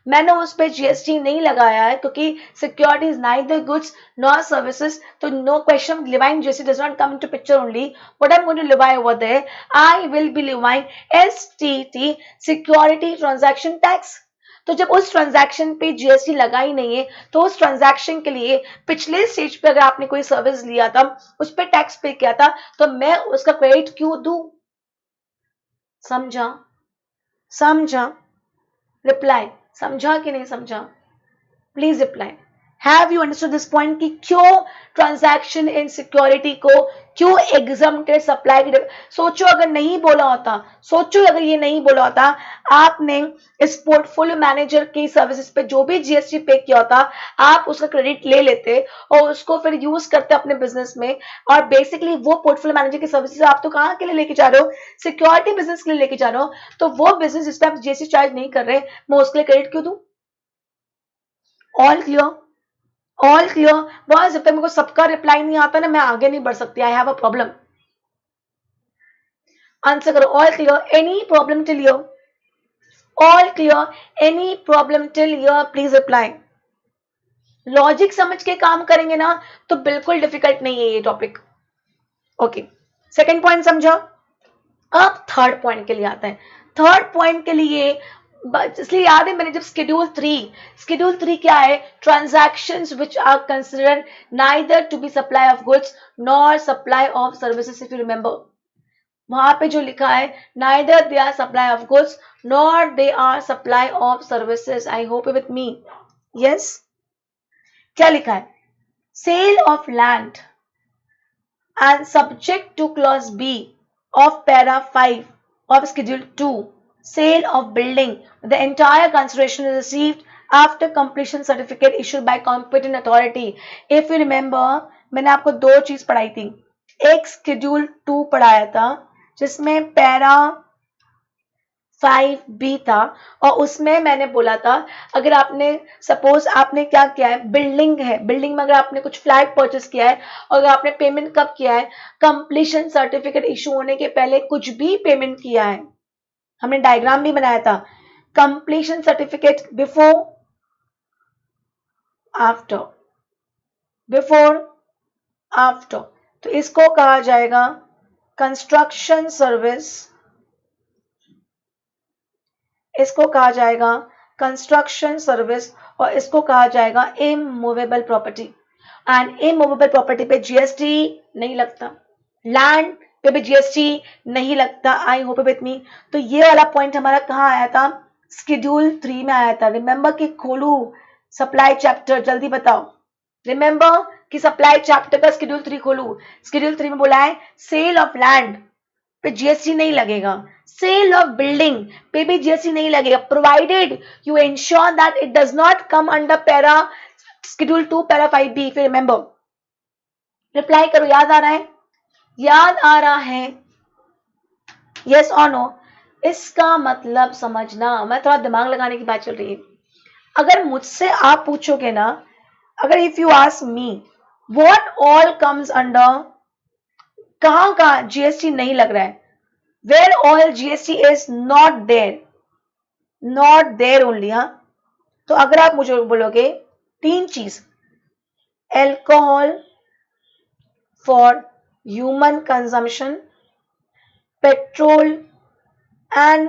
मैंने उस पे जीएसटी नहीं लगाया है क्योंकि security is neither goods nor services. तो no question levying GST does not come into picture only. What I am going to levy over there, I will be levying STT, security transaction tax. तो जब उस transaction पे GST लगा ही नहीं है, तो उस ट्रांजैक्शन के लिए पिछले स्टेज पे अगर आपने कोई सर्विस लिया था, उस पे टैक्स पे किया था, तो मैं उसका क्रेडिट क्यों दूं. समझा, समझा, रिप्लाई समझा कि नहीं समझा, please reply. Have you understood this point कि क्यों ट्रांजैक्शन इन सिक्योरिटी को, क्यों एग्जम्प्टेड सप्लाई की. सोचो अगर नहीं बोला होता, सोचो अगर ये नहीं बोला होता, आपने इस पोर्टफोलियो मैनेजर की सर्विसेज पे जो भी जीएसटी पे किया होता, आप उसका क्रेडिट ले लेते और उसको फिर यूज करते अपने बिजनेस में. और बेसिकली वो पोर्टफोलियो मैनेजर की सर्विसेज आप तो कहाँ के लिए लेके जा रहे हो, सिक्योरिटी बिजनेस के लिए लेके जा रहे हो. तो वो बिजनेस जिस पे आप जीएसटी चार्ज नहीं कर रहे, मैं उसके लिए क्रेडिट क्यों दूं. All clear, all clear. Boss जब तक मेरे को सबका रिप्लाई नहीं आता ना, मैं आगे नहीं बढ़ सकती. I have a problem. Answer करो. All clear, any problem till here, all clear, any problem till here, please reply. Logic समझ के काम करेंगे ना तो बिल्कुल डिफिकल्ट नहीं है ये टॉपिक. ओके, सेकंड पॉइंट समझा. अब थर्ड पॉइंट के लिए आता है. थर्ड पॉइंट के लिए इसलिए याद है मैंने जब स्केड्यूल 3 क्या है, transactions which are considered neither to be supply of goods nor supply of services. If you remember, वहां पे जो लिखा है, neither they are supply of goods nor they are supply of services. I hope you with me. Yes, क्या लिखा है, sale of land and subject to clause B of para 5 of schedule 2, sale of building, the entire consideration is received after completion certificate issued by competent authority. If you remember, मैंने आपको दो चीज पढ़ाई थी, एक schedule 2 पढ़ाया था, जिसमें पैरा 5B था, और उसमें मैंने बोला था अगर आपने सपोज आपने क्या किया है, बिल्डिंग है, बिल्डिंग में अगर आपने कुछ फ्लैट परचेस किया है और अगर आपने पेमेंट कब किया है, कंप्लीशन सर्टिफिकेट इशू होने के पहले कुछ भी पेमेंट किया है, हमने डायग्राम भी बनाया था, completion certificate before after, before after, तो इसको कहा जाएगा कंस्ट्रक्शन सर्विस, इसको कहा जाएगा कंस्ट्रक्शन सर्विस, और इसको कहा जाएगा immovable property. And immovable property पे जीएसटी नहीं लगता, लैंड पे भी जीएसटी नहीं लगता। आई होप विथ मी। तो ये वाला पॉइंट हमारा कहाँ आया था, शेड्यूल 3 में आया था। रिमेंबर कि खोलू सप्लाई चैप्टर, जल्दी बताओ, रिमेंबर कि सप्लाई चैप्टर का शेड्यूल 3 खोलू। शेड्यूल 3 में बोला है सेल ऑफ लैंड पे जीएसटी नहीं लगेगा, सेल ऑफ बिल्डिंग पे भी जीएसटी नहीं लगेगा, provided you ensure that it does not come under para schedule 2 para 5B। फिर रिमेंबर, रिप्लाई करो, याद आ रहा है, याद आ रहा है, यस और नो। इसका मतलब समझना, मैं थोड़ा दिमाग लगाने की बात चल रही है। अगर मुझसे आप पूछोगे ना, अगर if you ask me what all comes under, कहां कहां जीएसटी नहीं लग रहा है, where all GST is not there, not there only. हाँ, तो अगर आप मुझे बोलोगे 3 चीज, alcohol for human consumption, petrol and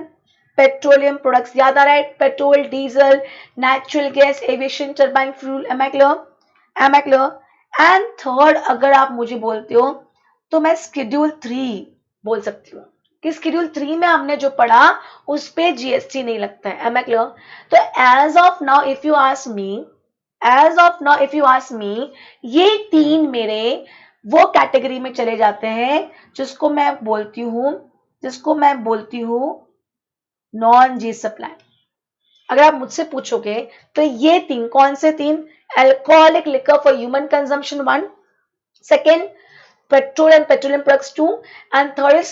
petroleum products, याद आ रहा है, petrol, diesel, natural gas, aviation turbine fuel, am I clear. And third अगर आप मुझे बोलते हो तो मैं शेड्यूल 3 बोल सकती हूँ कि शेड्यूल 3 में हमने जो पढ़ा उस पे जीएसटी नहीं लगता है। Am I clear? तो as of now if you ask me, ये 3 मेरे वो कैटेगरी में चले जाते हैं जिसको मैं बोलती हूँ नॉन जी सप्लाई। अगर आप मुझसे पूछोगे तो ये 3 कौन से 3, alcoholic liquor for human consumption 1, second petrol and petroleum products 2, and third is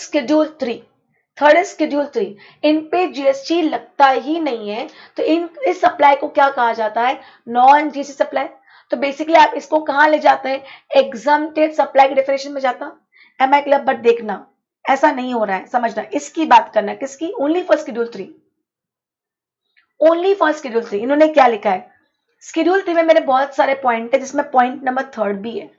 schedule 3। इन पे जीएसटी लगता ही नहीं है, तो इस सप्लाई को क्या कहा जाता है, नॉन जीएसटी सप्लाई। तो बेसिकली आप इसको कहां ले जाते हैं, एग्जम्प्टेड सप्लाई की डेफिनेशन में जाता। M I clear? बट देखना ऐसा नहीं हो रहा है, समझना, इसकी बात करना, किसकी, only for schedule 3, only for schedule 3। इन्होंने क्या लिखा है, शेड्यूल 3 में मेरे बहुत सारे पॉइंट है जिसमें पॉइंट नंबर 3 भी है।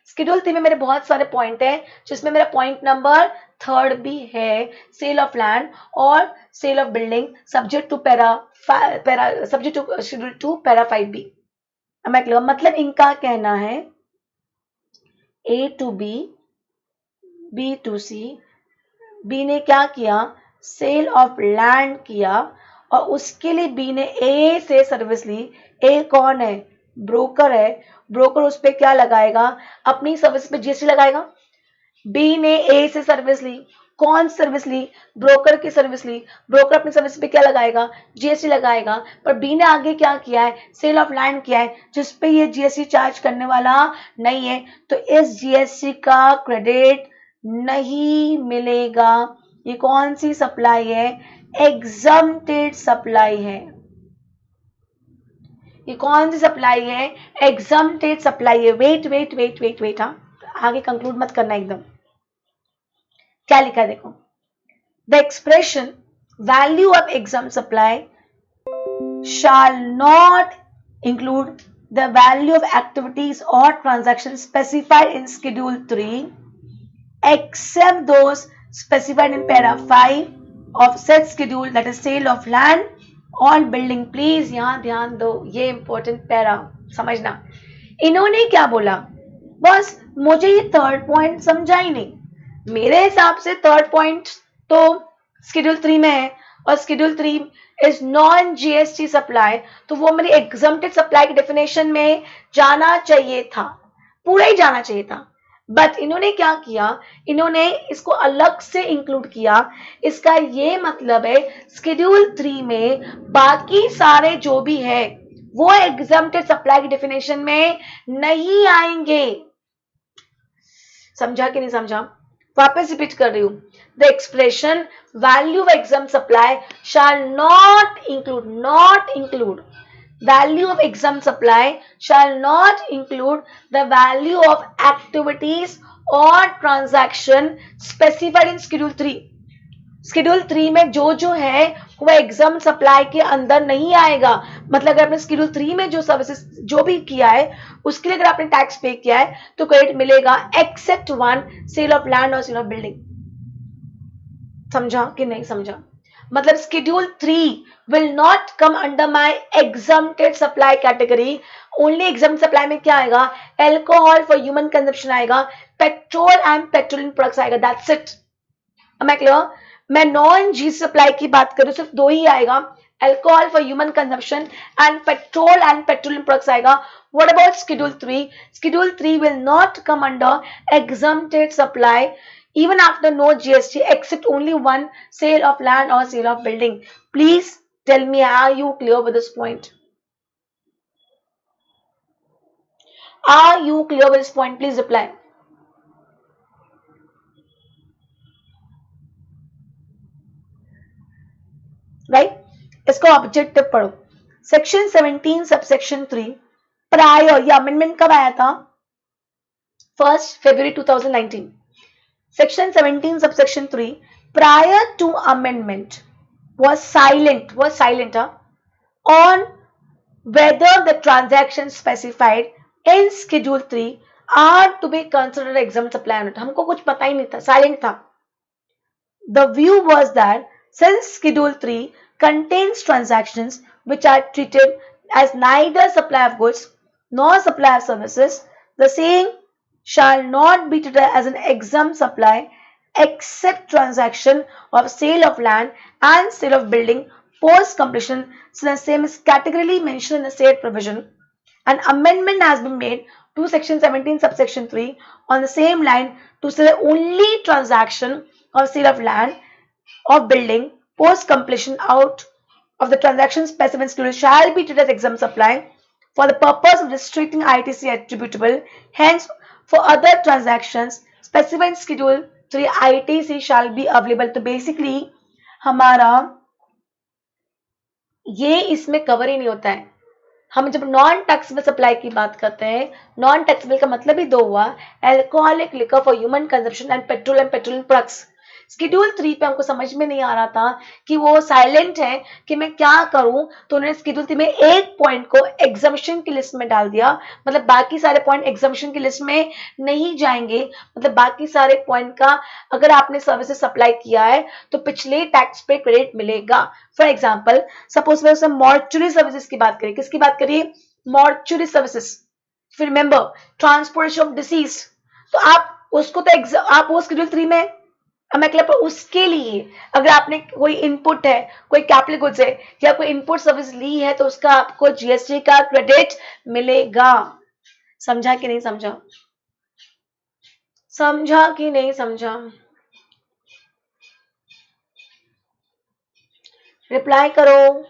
शेड्यूल 3 में मेरे बहुत सारे पॉइंट है जिसमें मेरा पॉइंट नंबर 3 भी है, सेल ऑफ लैंड और sale of building subject to subject to schedule 2 para 5B। मतलब इनका कहना है A to B, B to C, B ने क्या किया, सेल ऑफ लैंड किया, और उसके लिए बी ने ए से सर्विस ली। ए कौन है, ब्रोकर है, ब्रोकर उस पर क्या लगाएगा, अपनी सर्विस पे जीएसटी लगाएगा। बी ने ए से सर्विस ली, कौन सर्विस ली, ब्रोकर की सर्विस ली, ब्रोकर अपनी सर्विस पे क्या लगाएगा, जीएसटी लगाएगा। पर बी ने आगे क्या किया है, सेल ऑफ लैंड किया है जिसपे ये जीएसटी चार्ज करने वाला नहीं है, तो इस जीएसटी का क्रेडिट नहीं मिलेगा। ये कौन सी सप्लाई है, एग्जम्प्टेड सप्लाई है। ये कौन सी सप्लाई है, एग्जम्प्टेड सप्लाई है। वेट, हाँ, आगे कंक्लूड मत करना एकदम। क्या लिखा है देखो, the expression value of exempt supply shall not include the value of activities or transactions specified in schedule 3 except those specified in para 5 of said schedule, that is sale of land or building। Please यहां ध्यान दो, ये important para समझना। इन्होंने क्या बोला, बस मुझे ये 3rd पॉइंट समझा ही नहीं। मेरे हिसाब से 3rd पॉइंट तो शेड्यूल 3 में है और schedule 3 is non GST supply, तो वो मेरी एग्जम्प्टेड सप्लाई की डेफिनेशन में जाना चाहिए था, पूरा ही जाना चाहिए था। बट इन्होंने क्या किया, इन्होंने इसको अलग से इंक्लूड किया। इसका ये मतलब है शेड्यूल 3 में बाकी सारे जो भी है वो एग्जम्प्टेड सप्लाई की डेफिनेशन में नहीं आएंगे। समझा कि नहीं समझा? वापस रिपीट कर रही हूं, the expression value of exempt supply shall not include value of exam supply shall not include the value of activities or transaction specified in schedule 3. Schedule 3 में जो है वो एग्जाम सप्लाई के अंदर नहीं आएगा। मतलब अगर आपने शेड्यूल 3 में जो सर्विसेज जो भी किया है उसके लिए अगर आपने टैक्स पे किया है तो क्रेडिट मिलेगा, except one, sale of land और सेल ऑफ बिल्डिंग। समझा कि नहीं समझा? मतलब schedule 3 will not come under my exempted supply category. Only exempt supply में क्या आएगा? एल्कोहल फॉर ह्यूमन कंजप्शन आएगा, पेट्रोल एंड पेट्रोलियम प्रोडक्ट्स आएगा, दैट्स इट। मैं क्लियर? मैं नॉन जी सप्लाई की बात करूं सिर्फ दो ही आएगा, alcohol for human consumption and petroleum products आएगा। What about schedule 3? Schedule 3 will not come under exempted supply even after no GST except only one, sale of land or sale of building. Please tell me, are you clear with this point? Are you clear with this point? Please reply. Right? इसको objective पढ़ो। Section 17 subsection 3 prior, ये amendment कब आया था? 1 February 2019. Section 17 subsection 3 prior to amendment was silent on whether the transactions specified in schedule 3 are to be considered exempt supply or not. हमको कुछ पता ही नहीं था, साइलेंट था। The view was that since schedule 3 contains transactions which are treated as neither supply of goods nor supply of services, the same shall not be treated as an exempt supply except transaction of sale of land and sale of building post completion, so the same is categorically mentioned in the said provision. An amendment has been made to section 17 subsection 3 on the same line to say that only transaction of sale of land or building post completion out of the transaction specified in schedule shall be treated as exempt supply for the purpose of restricting ITC attributable. Hence, for other transactions specified in schedule 3 ITC shall be available. तो basically हमारा ये इसमें cover ही नहीं होता है। हम जब non taxable supply की बात करते हैं, नॉन टैक्सेबल का मतलब ही दो हुआ, alcoholic liquor for human consumption and petroleum products. Schedule 3 पे हमको समझ में नहीं आ रहा था कि वो साइलेंट है कि मैं क्या करूं, तो उन्होंने शेड्यूल 3 में एक पॉइंट को एग्जामिशन की लिस्ट में डाल दिया। मतलब बाकी सारे पॉइंट एग्जामिशन की लिस्ट में नहीं जाएंगे। मतलब बाकी सारे पॉइंट का अगर आपने सर्विसेज सप्लाई किया है तो पिछले टैक्स पे क्रेडिट मिलेगा। फॉर एग्जाम्पल सपोज मैं मॉर्चुरी सर्विसेज की बात करें, किसकी बात करिए? Mortuary services. फिर रिमेंबर ट्रांसपोर्टेशन ऑफ डिसीज, तो आप उसको तो आप वो शेड्यूल 3 में मतलब उसके लिए अगर आपने कोई इनपुट है, कोई कैपिटल गुड्स है या कोई इनपुट सर्विस ली है तो उसका आपको जीएसटी का क्रेडिट मिलेगा। समझा कि नहीं समझा? समझा कि नहीं समझा? रिप्लाई करो।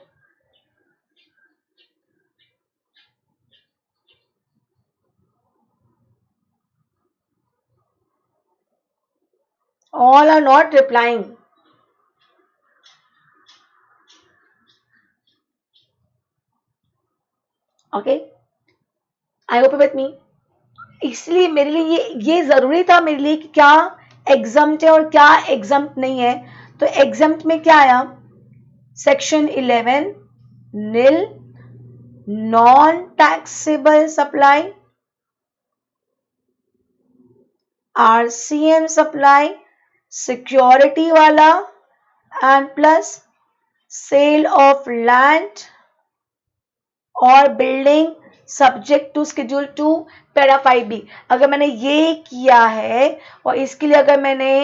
All are not replying. Okay, I hope with me. इसलिए मेरे लिए ये जरूरी था मेरे लिए कि क्या एग्जम्प्ट है और क्या एग्जम्प्ट नहीं है। तो एग्जम्प्ट में क्या आया? Section 11 nil non taxable supply, RCM supply security वाला and plus sale of land और building subject to schedule 2 para 5B। अगर मैंने ये किया है और इसके लिए अगर मैंने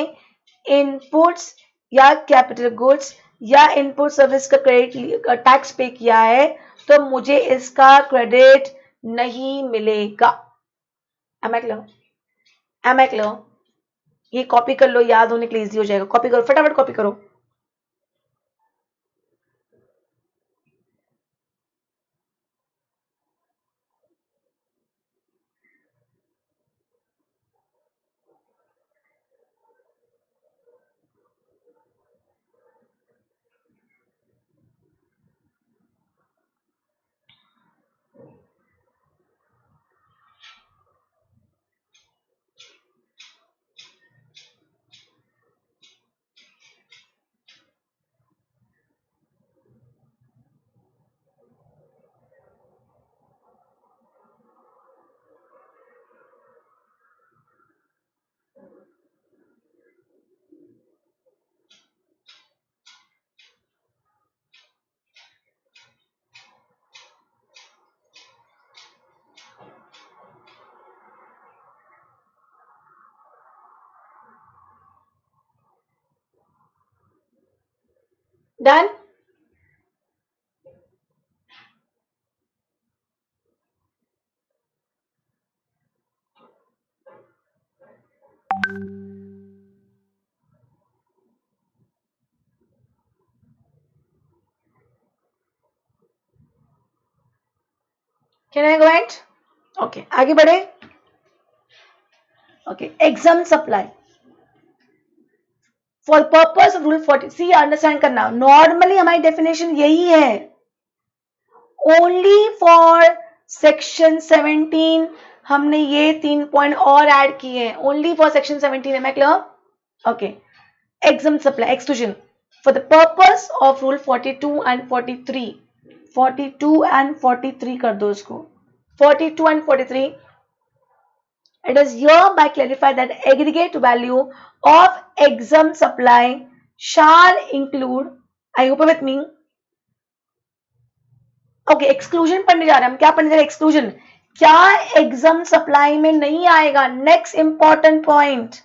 इनपुट्स या कैपिटल गुड्स या इनपुट सर्विस का क्रेडिट टैक्स पे किया है तो मुझे इसका क्रेडिट नहीं मिलेगा। Am I clear? Am I clear? ये कॉपी कर लो, याद होने के लिए इजी हो जाएगा। कॉपी करो, फटाफट कॉपी करो। Done? Can I go ahead? Okay, आगे बढ़े. Okay, exempt supply for purpose of rule 40. See understand करना, नॉर्मली हमारी डेफिनेशन यही है. ओनली फॉर सेक्शन 17 हमने ये 3 पॉइंट और ऐड किए हैं. Only for section 17. है मैं clear? Okay, exempt supply exclusion for the purpose of rule 42 and 43. 42 and 43 कर दो इसको. 42 and 43. It is hereby clarified that aggregate value of exempt supply shall include. Are you with me? Okay, exclusion पढ़ने जा रहे हैं हम. क्या पढ़ने जा रहे हैं? Exclusion. क्या exempt supply में नहीं आएगा? Next important point.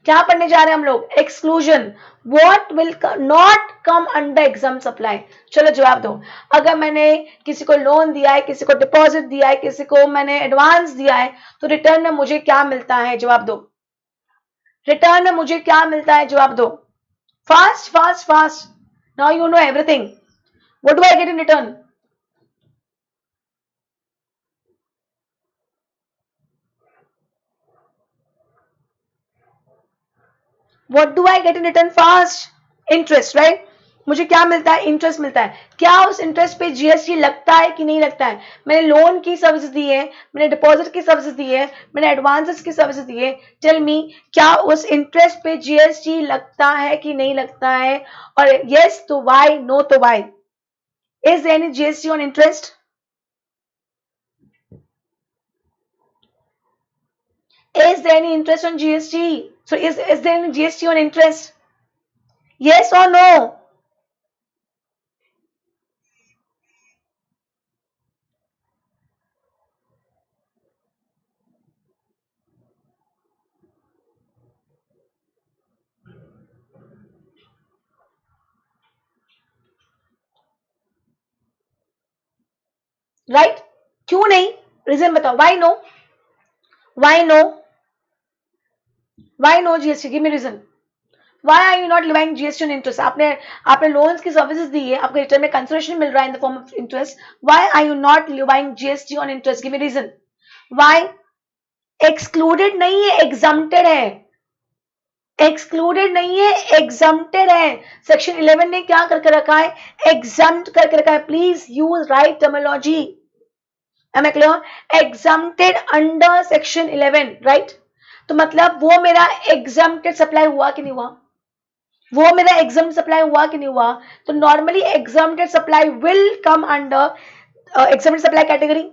क्या पढ़ने जा रहे हैं हम लोग? Exclusion. What will not come under exempt supply. चलो जवाब दो. अगर मैंने किसी को लोन दिया है, किसी को डिपॉजिट दिया है, किसी को मैंने एडवांस दिया है, तो रिटर्न में मुझे क्या मिलता है? जवाब दो. रिटर्न में मुझे क्या मिलता है? जवाब दो. Fast fast fast. Now you know everything. What do I get in return? What do I get in return? Fast interest, right? मुझे क्या मिलता है? इंटरेस्ट मिलता है. क्या उस इंटरेस्ट पे जीएसटी लगता है कि नहीं लगता है? मैंने लोन की सर्विस दी है, मैंने डिपॉजिट की सर्विस दी है, मैंने एडवांसेस की सर्विस दी है. टेल मी, क्या उस इंटरेस्ट पे जीएसटी लगता है कि नहीं लगता है? और यस तो वाई, नो तो Y. Is there any GST on interest? Is there any interest on GST? So is there any GST on interest? Yes or no? Right? क्यों नहीं? रीजन बताओ. Why no? Why no? Why no GST? Give me reason. Why are you not levying GST on interest? आपने loans की services दी है, आपको return में consideration मिल रहा है in the form of interest. Why are you not levying GST on interest? Give me reason. Why? Excluded नहीं है, एग्जम्प्टेड है. एक्सक्लूडेड नहीं है, एग्जम्प्टेड है. सेक्शन 11 ने क्या करके रखा है? एग्जम्प्ट करके रखा है. Please use right terminology. Am I clear? Exempted under section 11, right? तो मतलब वो मेरा exempted supply हुआ कि नहीं हुआ? वो मेरा exempt supply हुआ कि नहीं हुआ? तो normally exempted supply will come under exempted supply category.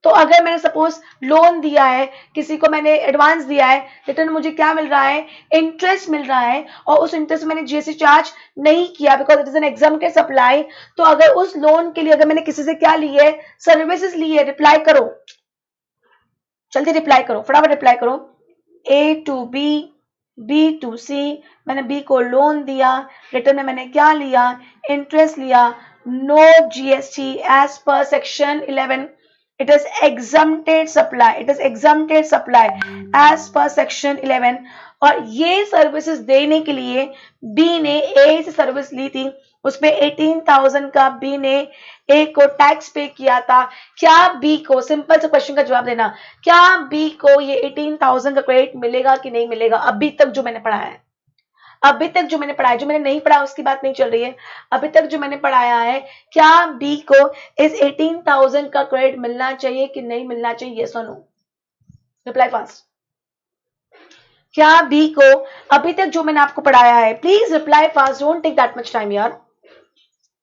तो अगर मैंने सपोज लोन दिया है, किसी को मैंने एडवांस दिया है, रिटर्न मुझे क्या मिल रहा है? इंटरेस्ट मिल रहा है, और उस इंटरेस्ट मैंने जीएसटी चार्ज नहीं किया because it is an exempted supply. तो अगर उस लोन के लिए अगर मैंने किसी से क्या ली है? सर्विसेज ली है. रिप्लाई करो, जल्दी रिप्लाई करो, फटाफट रिप्लाई करो. ए टू बी, बी टू सी. मैंने बी को लोन दिया, रिटर्न में मैंने क्या लिया? इंटरेस्ट लिया. No GST as per section 11. It is exempted supply. It is exempted supply as per section 11. और ये सर्विसेज देने के लिए बी ने ए से सर्विस ली थी, उसमें 18,000 का बी ने ए को टैक्स पे किया था. क्या बी को, सिंपल से क्वेश्चन का जवाब देना, क्या बी को ये 18,000 का क्रेडिट मिलेगा कि नहीं मिलेगा? अभी तक जो मैंने पढ़ा है, अभी तक जो मैंने पढ़ाया, जो मैंने नहीं पढ़ा उसकी बात नहीं चल रही है. अभी तक जो मैंने पढ़ाया है, क्या बी को इस 18,000 का क्रेडिट मिलना चाहिए कि नहीं मिलना चाहिए? यस और नो? Reply fast. क्या बी को अभी तक जो मैंने आपको पढ़ाया है, please reply fast, don't take that much time यार.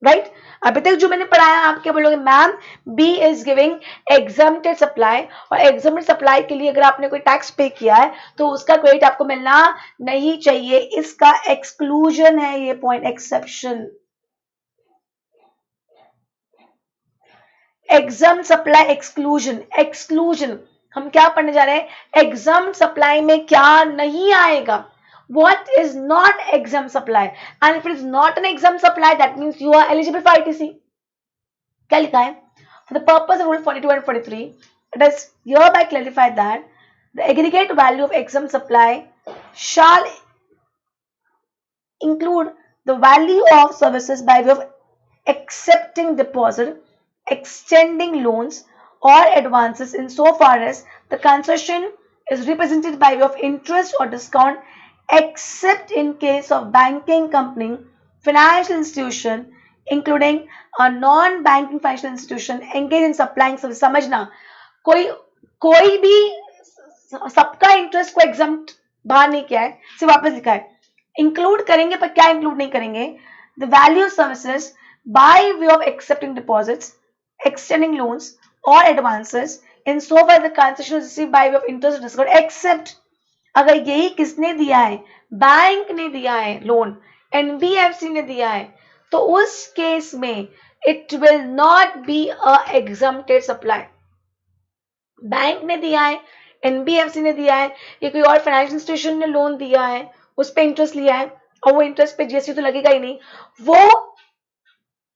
राइट? अभी तक जो मैंने पढ़ाया आप क्या बोलोगे? Ma'am B is giving exempted supply, और एग्जम्प्टेड सप्लाई के लिए अगर आपने कोई टैक्स पे किया है तो उसका क्रेडिट आपको मिलना नहीं चाहिए. इसका एक्सक्लूजन है ये point, exception. Exempt supply exclusion. Exclusion हम क्या पढ़ने जा रहे हैं? एग्जम्प्ट सप्लाई में क्या नहीं आएगा? what is not exempt supply, and if it is not an exempt supply, that means you are eligible for ITC. क्या लिखा है? For the purpose of Rule 42 and 43, it is hereby clarified that the aggregate value of exempt supply shall include the value of services by way of accepting deposit, extending loans or advances insofar as the concession is represented by way of interest or discount, except in case of banking company, financial institution, including a non-banking financial institution engaged in supplying service. समझना, कोई भी सबका interest को exempt बाहर नहीं किया है, सिर्फ वापस लिखा है इंक्लूड करेंगे, पर क्या इंक्लूड नहीं करेंगे? The value services by way of accepting deposits, extending loans और advances in so far the concession received by way of interest discount, except अगर यही किसने दिया है? बैंक ने दिया है लोन, एनबीएफसी ने दिया है, तो उस केस में it will not be a exempted supply. Bank ने दिया है, एनबीएफसी ने दिया है, या कोई और फाइनेंशियल इंस्टीट्यूशन ने लोन दिया है, उस पे इंटरेस्ट लिया है और वो इंटरेस्ट पे जीएसटी तो लगेगा ही नहीं, वो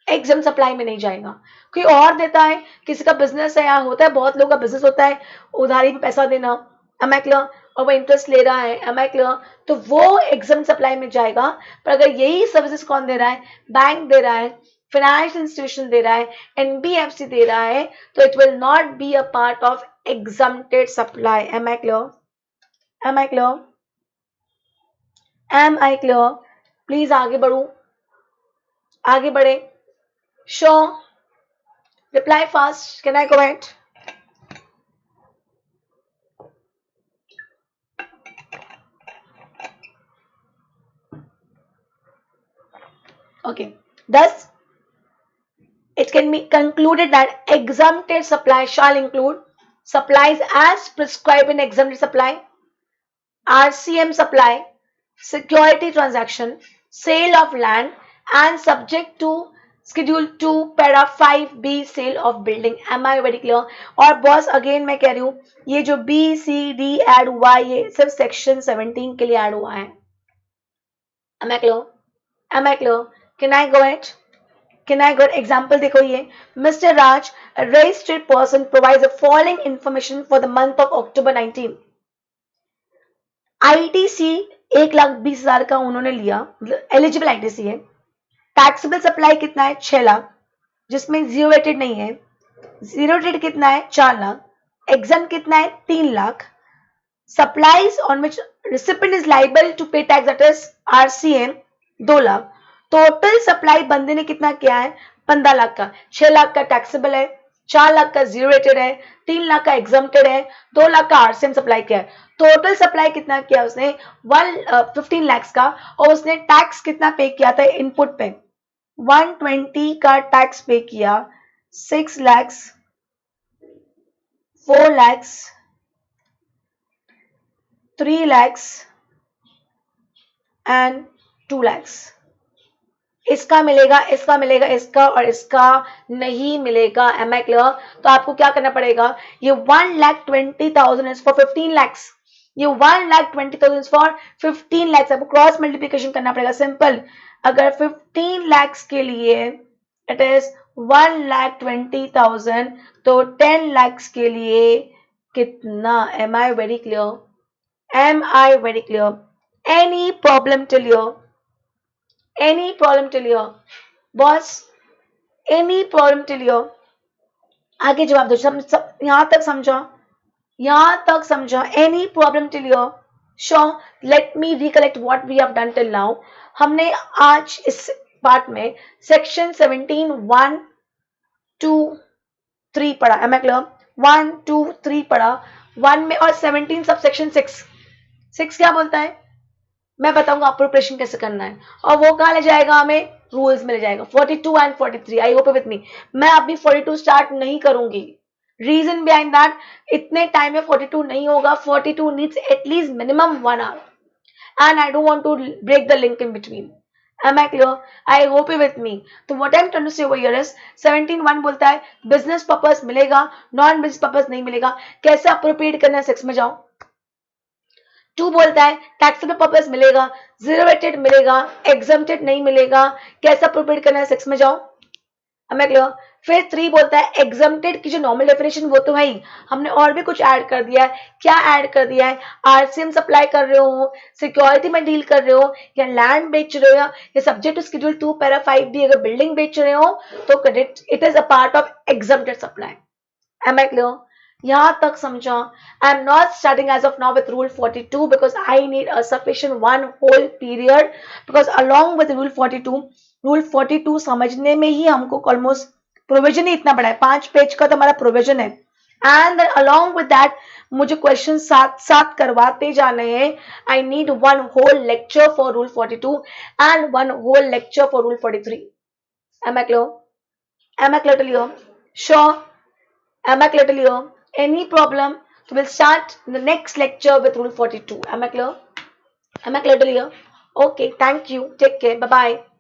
एग्जाम सप्लाई में नहीं जाएगा. कोई और देता है, किसी का बिजनेस है, यहाँ होता है बहुत लोगों का बिजनेस होता है उधारी पे पैसा देना, एम आई क्लियर, और वो इंटरेस्ट ले रहा है, एम आई क्लियर, तो वो एग्जाम सप्लाई में जाएगा. पर अगर यही सर्विसेज कौन दे रहा है? बैंक दे रहा है, फाइनेंशियल इंस्टीट्यूशन दे रहा है, एनबीएफसी दे रहा है, तो it will not be a part of exempted supply. Am I clear? Am I clear? Am I clear? Please आगे बढ़ू, आगे बढ़े. Sure. Reply fast. Can I comment? Okay. Thus, it can be concluded that exempted supply shall include supplies as prescribed in exempted supply, RCM supply, security transaction, sale of land, and subject to Schedule 2 para 5B sale of building. Am I very clear? और boss again मैं कह रही हूँ, ये जो B C D add हुआ है ये सिर्फ सेक्शन 17 के लिए ऐड हुआ है. Am I clear? Am I clear? Can I go it? Can I go? Example देखो, ये mister Raj, registered person, provides the following information for the month of October 19. ITC 1,20,000 का उन्होंने लिया, एलिजिबल आईटीसी है. टैक्सेबल सप्लाई कितना है? 6 लाख, जिसमें zero rated नहीं है. जीरो रेटेड कितना है? 4 लाख. एग्जाम कितना है? 3 lakh. Supplies on which recipient is liable to pay tax, that is RCM, 2 lakh. Total supply बंदे ने कितना किया है? 15 लाख का. 6 लाख का टैक्सेबल है, 4 लाख का जीरो रेटेड है, 3 लाख का एग्जाम्प्टेड है, 2 लाख का आरसीएम सप्लाई किया है. टोटल सप्लाई कितना किया उसने? 15 लाख का. और उसने टैक्स कितना पे किया था इनपुट पे? 120 का टैक्स पे किया. 6 लाख, 4 लाख, 3 लाख एंड 2 लाख. इसका मिलेगा, इसका मिलेगा, इसका और इसका नहीं मिलेगा. Am I clear? तो आपको क्या करना पड़ेगा? ये 1,20,000 इज फॉर 15 लाख, ये 1,20,000 फॉर 15 लाख. आपको क्रॉस मल्टीप्लिकेशन करना पड़ेगा. सिंपल, अगर 15 लाख के लिए इट इज 1,20,000, तो 10 लाख के लिए कितना? Am I very clear? Am I very clear? Any problem till here? Any problem till here boss? Any problem till here? आगे जवाब दो. यहां तक समझा? यहां तक समझा? Any problem till here? Sure, let me recollect what we have done till now. हमने आज इस पार्ट में सेक्शन 17 1 2 3 पढ़ा. M I clear? 1 2 3 पढ़ा. 1 में और 17 सब सेक्शन 6 क्या बोलता है मैं बताऊंगा आप प्रिपरेशन कैसे करना है. और वो कहाँ ले जाएगा? हमें रूल्स में ले जाएगा. 42 एंड 43. आई होप विथ मी. मैं अभी 42 स्टार्ट नहीं करूंगी. रीजन बिहाइंड दैट, इतने टाइम में 42 नहीं होगा. 42 needs at least minimum 1 hour and I don't want to break the link in between. Am I clear? I hope you with me. तो what I'm trying to say over here is 17:1 बोलता है business purpose मिलेगा, non business purpose नहीं मिलेगा. कैसे appropriate करना है? 6 में जाओ. टू बोलता है टैक्सेबल पर्पस मिलेगा, जीरो रेटेड मिलेगा, एग्जम्प्टेड नहीं मिलेगा, कैसा प्रोवाइड करना है, 6 में जाओ, हमें क्लियर। फिर 3 बोलता है एग्जम्प्टेड की जो नॉर्मल डेफिनेशन वो तो है ही, हमने और भी कुछ ऐड कर दिया है। क्या ऐड कर दिया है? आरसीएम सप्लाई कर रहे हो, सिक्योरिटी में डील कर रहे हो, या लैंड बेच रहे हो, या subject to schedule 2 para 5D अगर बिल्डिंग बेच रहे हो तो credit it is a part of exempted supply. Am I clear? यहां तक समझा? I am not starting as of now with rule 42 because I need a sufficient one whole period, because along with rule 42 समझने में ही हमको almost provision ही इतना बड़ा है, 5 page का तो हमारा प्रोविजन है। एंड अलोंग विद दैट मुझे क्वेश्चन साथ साथ करवाते जाने हैं। I need one whole lecture for rule 42 and one whole lecture for rule 43। Am I clear? Am I clear? Sure? Am I clear to you? Any problem? So we'll start the next lecture with rule 42. Am I clear? Am I clear to you? Okay, thank you. Take care. Bye bye.